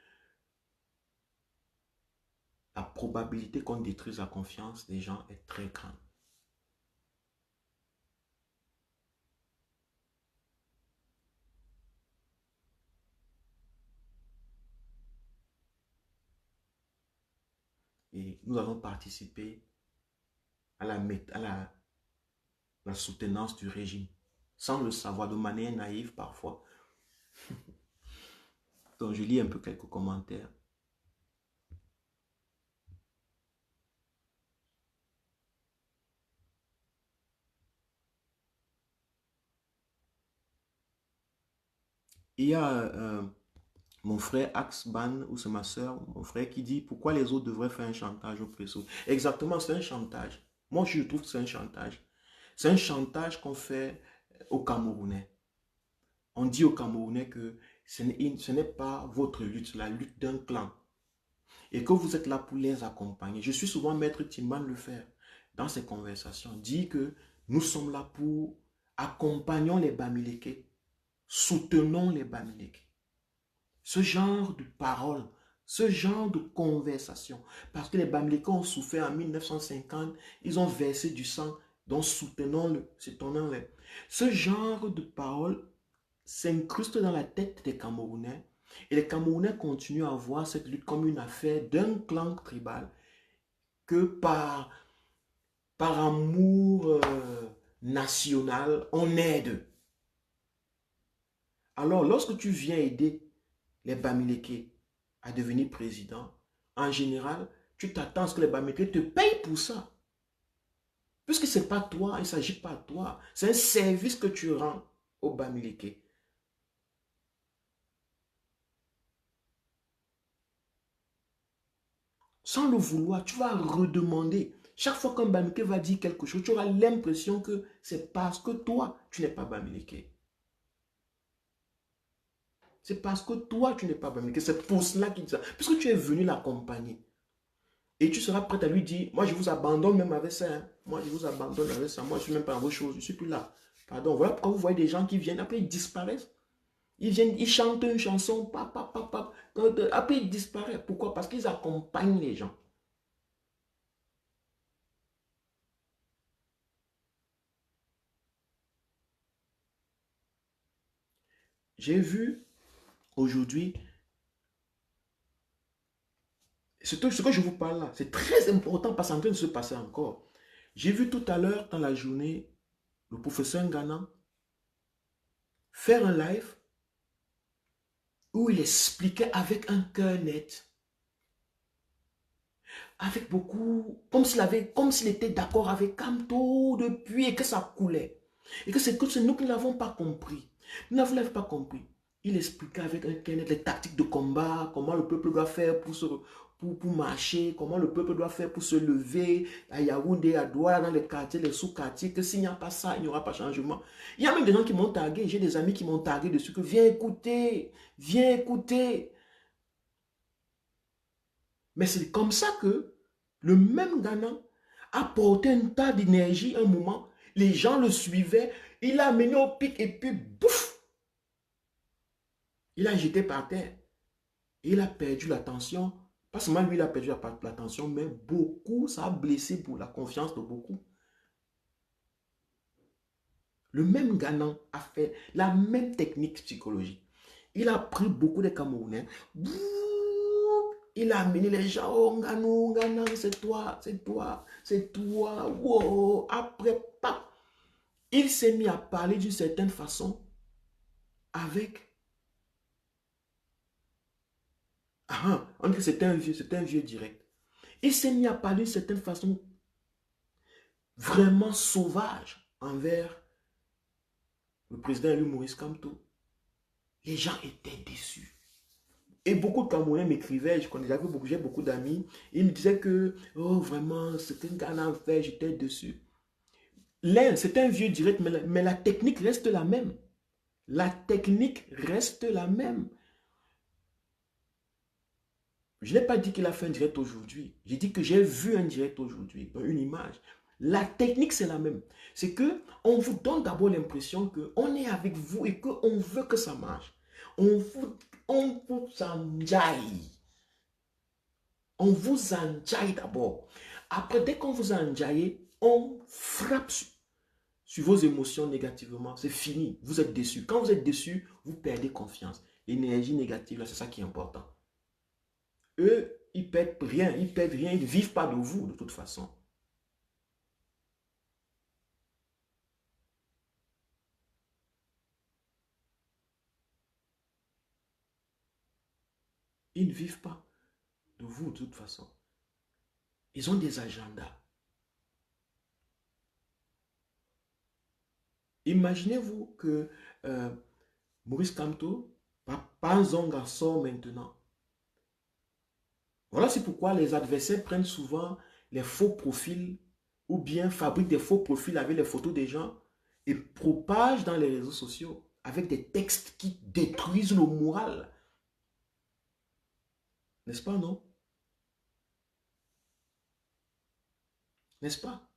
la probabilité qu'on détruise la confiance des gens est très grande. Et nous allons participer à la soutenance du régime, sans le savoir, de manière naïve parfois. Donc je lis un peu quelques commentaires. Il y a mon frère Axban, ou c'est ma soeur, mon frère qui dit pourquoi les autres devraient faire un chantage au président. Exactement, c'est un chantage. Moi, je trouve que c'est un chantage. C'est un chantage qu'on fait aux Camerounais. On dit aux Camerounais que ce n'est pas votre lutte, c'est la lutte d'un clan. Et que vous êtes là pour les accompagner. Je suis souvent maître Timban le faire dans ses conversations. Dit que nous sommes là pour accompagner les Bamileke, soutenons les Bamileke. Ce genre de paroles, ce genre de conversation. Parce que les Bamileke ont souffert en 1950, ils ont versé du sang, donc soutenons-le, soutenons-les. Ce genre de paroles s'incruste dans la tête des Camerounais. Et les Camerounais continuent à voir cette lutte comme une affaire d'un clan tribal que par amour national, on aide. Alors, lorsque tu viens aider les Bamileke à devenir président, en général, tu t'attends à ce que les Bamileke te payent pour ça. Puisque ce n'est pas toi, il ne s'agit pas de toi. C'est un service que tu rends aux Bamileke. Sans le vouloir, tu vas redemander. Chaque fois qu'un Bamileke va dire quelque chose, tu auras l'impression que c'est parce que toi, tu n'es pas Bamileke. C'est parce que toi, tu n'es pas Bamileke. C'est pour cela qu'il dit ça. Puisque tu es venu l'accompagner. Et tu seras prêt à lui dire, moi je vous abandonne même avec ça. Hein. Moi je vous abandonne avec ça. Moi je ne suis même pas dans vos choses. Je ne suis plus là. Pardon. Voilà pourquoi vous voyez des gens qui viennent, après ils disparaissent. Ils viennent, ils chantent une chanson, après ils disparaissent. Pourquoi? Parce qu'ils accompagnent les gens. J'ai vu aujourd'hui, ce que je vous parle là, c'est très important parce que c'est en train de se passer encore. J'ai vu tout à l'heure dans la journée le professeur Ngana, faire un live où il expliquait avec un cœur net, avec beaucoup, comme s'il était d'accord avec Kamto depuis et que ça coulait. Et que c'est nous qui ne l'avons pas compris. Nous n'avons pas compris. Il expliquait avec un cœur net les tactiques de combat, comment le peuple doit faire pour marcher, comment le peuple doit faire pour se lever à Yaoundé, à Douala, dans les quartiers, les sous-quartiers, que s'il n'y a pas ça, il n'y aura pas de changement. Il y a même des gens qui m'ont tagué, j'ai des amis qui m'ont tagué dessus, que viens écouter, viens écouter. Mais c'est comme ça que le même Ghana a porté un tas d'énergie un moment. Les gens le suivaient. Il l'a amené au pic et puis bouf! Il a jeté par terre. Et il a perdu l'attention. Pas seulement lui, il a perdu l'attention, mais beaucoup, ça a blessé pour la confiance de beaucoup. Le même Ghana a fait la même technique psychologique. Il a pris beaucoup de Camerounais. Il a amené les gens, oh Nganou, Ngana, c'est toi, c'est toi, c'est toi. Wow. Après, pap, il s'est mis à parler d'une certaine façon avec... on dit que c'était un vieux direct. Il s'est mis à parler d'une certaine façon vraiment sauvage envers le président élu Maurice Kamto. Les gens étaient déçus. Et beaucoup de Camerounais m'écrivaient, j'ai beaucoup d'amis, ils me disaient que, oh vraiment, ce que Ghana a fait, j'étais dessus. L'un, c'est un vieux direct, mais la technique reste la même. La technique reste la même. Je n'ai pas dit qu'il a fait un direct aujourd'hui. J'ai dit que j'ai vu un direct aujourd'hui, une image. La technique, c'est la même. C'est que on vous donne d'abord l'impression qu'on est avec vous et qu'on veut que ça marche. On vous enjaille. On vous enjaille d'abord. Après, dès qu'on vous a enjaillé, on frappe sur vos émotions négativement. C'est fini. Vous êtes déçu. Quand vous êtes déçu, vous perdez confiance. L'énergie négative, c'est ça qui est important. Eux, ils perdent rien. Ils perdent rien. Ils ne vivent pas de vous, de toute façon. Ils ne vivent pas de vous, de toute façon. Ils ont des agendas. Imaginez-vous que Maurice Kamto, Papa Zonga sort maintenant. Voilà c'est pourquoi les adversaires prennent souvent les faux profils ou bien fabriquent des faux profils avec les photos des gens et propagent dans les réseaux sociaux avec des textes qui détruisent le moral. N'est-ce pas, non? N'est-ce pas?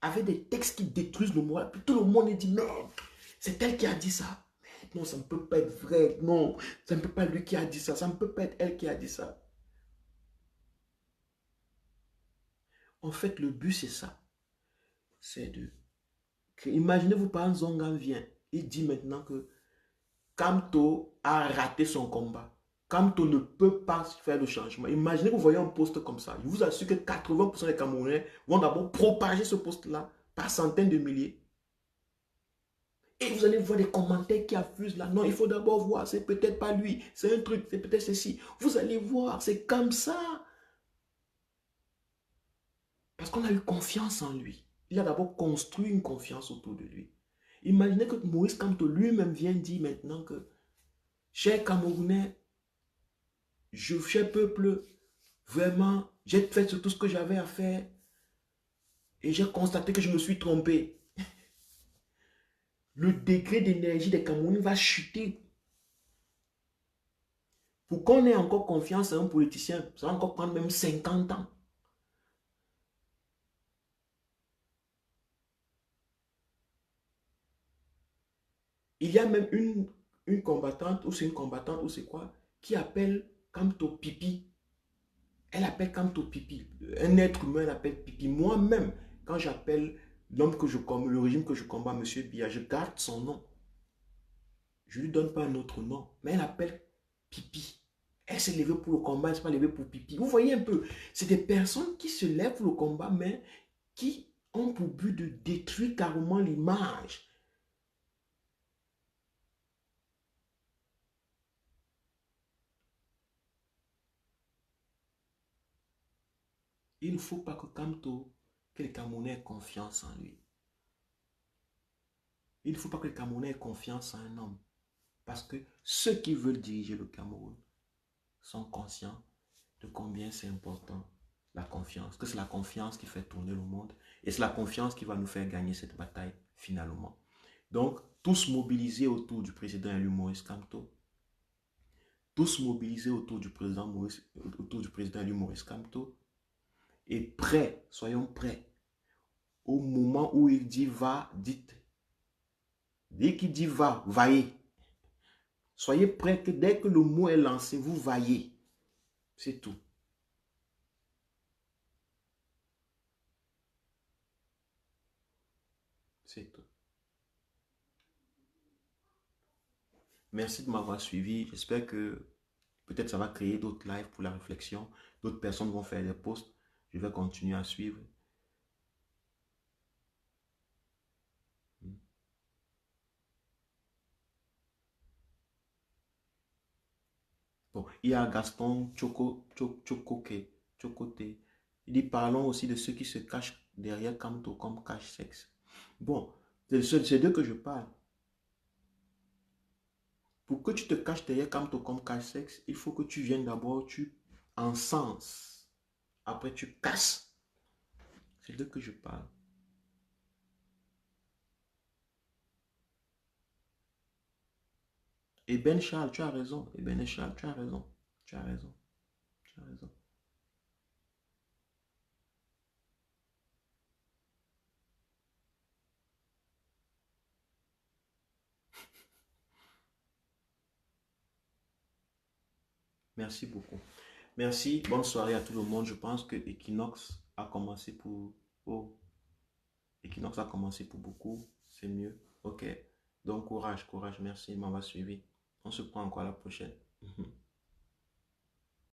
Avec des textes qui détruisent le moral. Puis tout le monde dit, mais c'est elle qui a dit ça. Non, ça ne peut pas être vrai. Non, ça ne peut pas être lui qui a dit ça. Ça ne peut pas être elle qui a dit ça. En fait, le but, c'est ça. C'est de... Imaginez-vous, par exemple, Zonga vient. Il dit maintenant que Kamto a raté son combat. Kamto ne peut pas faire le changement. Imaginez que vous voyez un poste comme ça. Je vous assure que 80% des Camerounais vont d'abord propager ce poste-là par centaines de milliers. Et vous allez voir des commentaires qui affusent là. Non, il faut d'abord voir. C'est peut-être pas lui. C'est un truc. C'est peut-être ceci. Vous allez voir. C'est comme ça. Parce qu'on a eu confiance en lui. Il a d'abord construit une confiance autour de lui. Imaginez que Maurice Kamto lui-même vient dire maintenant que, chers Camerounais, cher peuple, vraiment, j'ai fait tout ce que j'avais à faire et j'ai constaté que je me suis trompé. Le degré d'énergie des Camerounais va chuter. Pour qu'on ait encore confiance à un politicien, ça va encore prendre même 50 ans. Il y a même une combattante, ou c'est une combattante, ou c'est quoi, qui appelle Kamto Pipi. Elle appelle Kamto Pipi. Un être humain l'appelle Pipi. Moi-même, quand j'appelle l'homme que je combats, le régime que je combats, M. Biya, je garde son nom. Je ne lui donne pas un autre nom, mais elle appelle Pipi. Elle s'est levée pour le combat, elle ne s'est pas levée pour Pipi. Vous voyez un peu, c'est des personnes qui se lèvent pour le combat, mais qui ont pour but de détruire carrément l'image. Il ne faut pas que les Camerounais aient confiance en lui. Il ne faut pas que les Camerounais aient confiance en un homme. Parce que ceux qui veulent diriger le Cameroun sont conscients de combien c'est important la confiance. Que c'est la confiance qui fait tourner le monde. Et c'est la confiance qui va nous faire gagner cette bataille finalement. Donc, tous mobilisés autour du président élu Maurice Kamto. Tous mobilisés autour du président élu Maurice Kamto. Et prêts, soyons prêts. Au moment où il dit va, dites. Dès qu'il dit va, vaillez. Soyez prêts que dès que le mot est lancé, vous vaillez. C'est tout. C'est tout. Merci de m'avoir suivi. J'espère que peut-être ça va créer d'autres lives pour la réflexion. D'autres personnes vont faire des posts. Je vais continuer à suivre. Bon, il y a Gaston Chocote. Il dit parlons aussi de ceux qui se cachent derrière Kamto comme cache-sexe. Bon, c'est d'eux que je parle. Pour que tu te caches derrière Kamto comme cache-sexe, il faut que tu viennes d'abord, tu encenses. Après, tu casses. C'est d'eux que je parle. Et Ben Charles, tu as raison. Et Ben Charles, tu as raison. Tu as raison. Tu as raison. Merci beaucoup. Merci. Bonne soirée à tout le monde. Je pense que Equinox a commencé pour... Oh, Equinox a commencé pour beaucoup. C'est mieux. Ok. Donc, courage, courage. Merci de m'avoir suivi. On se prend encore à la prochaine.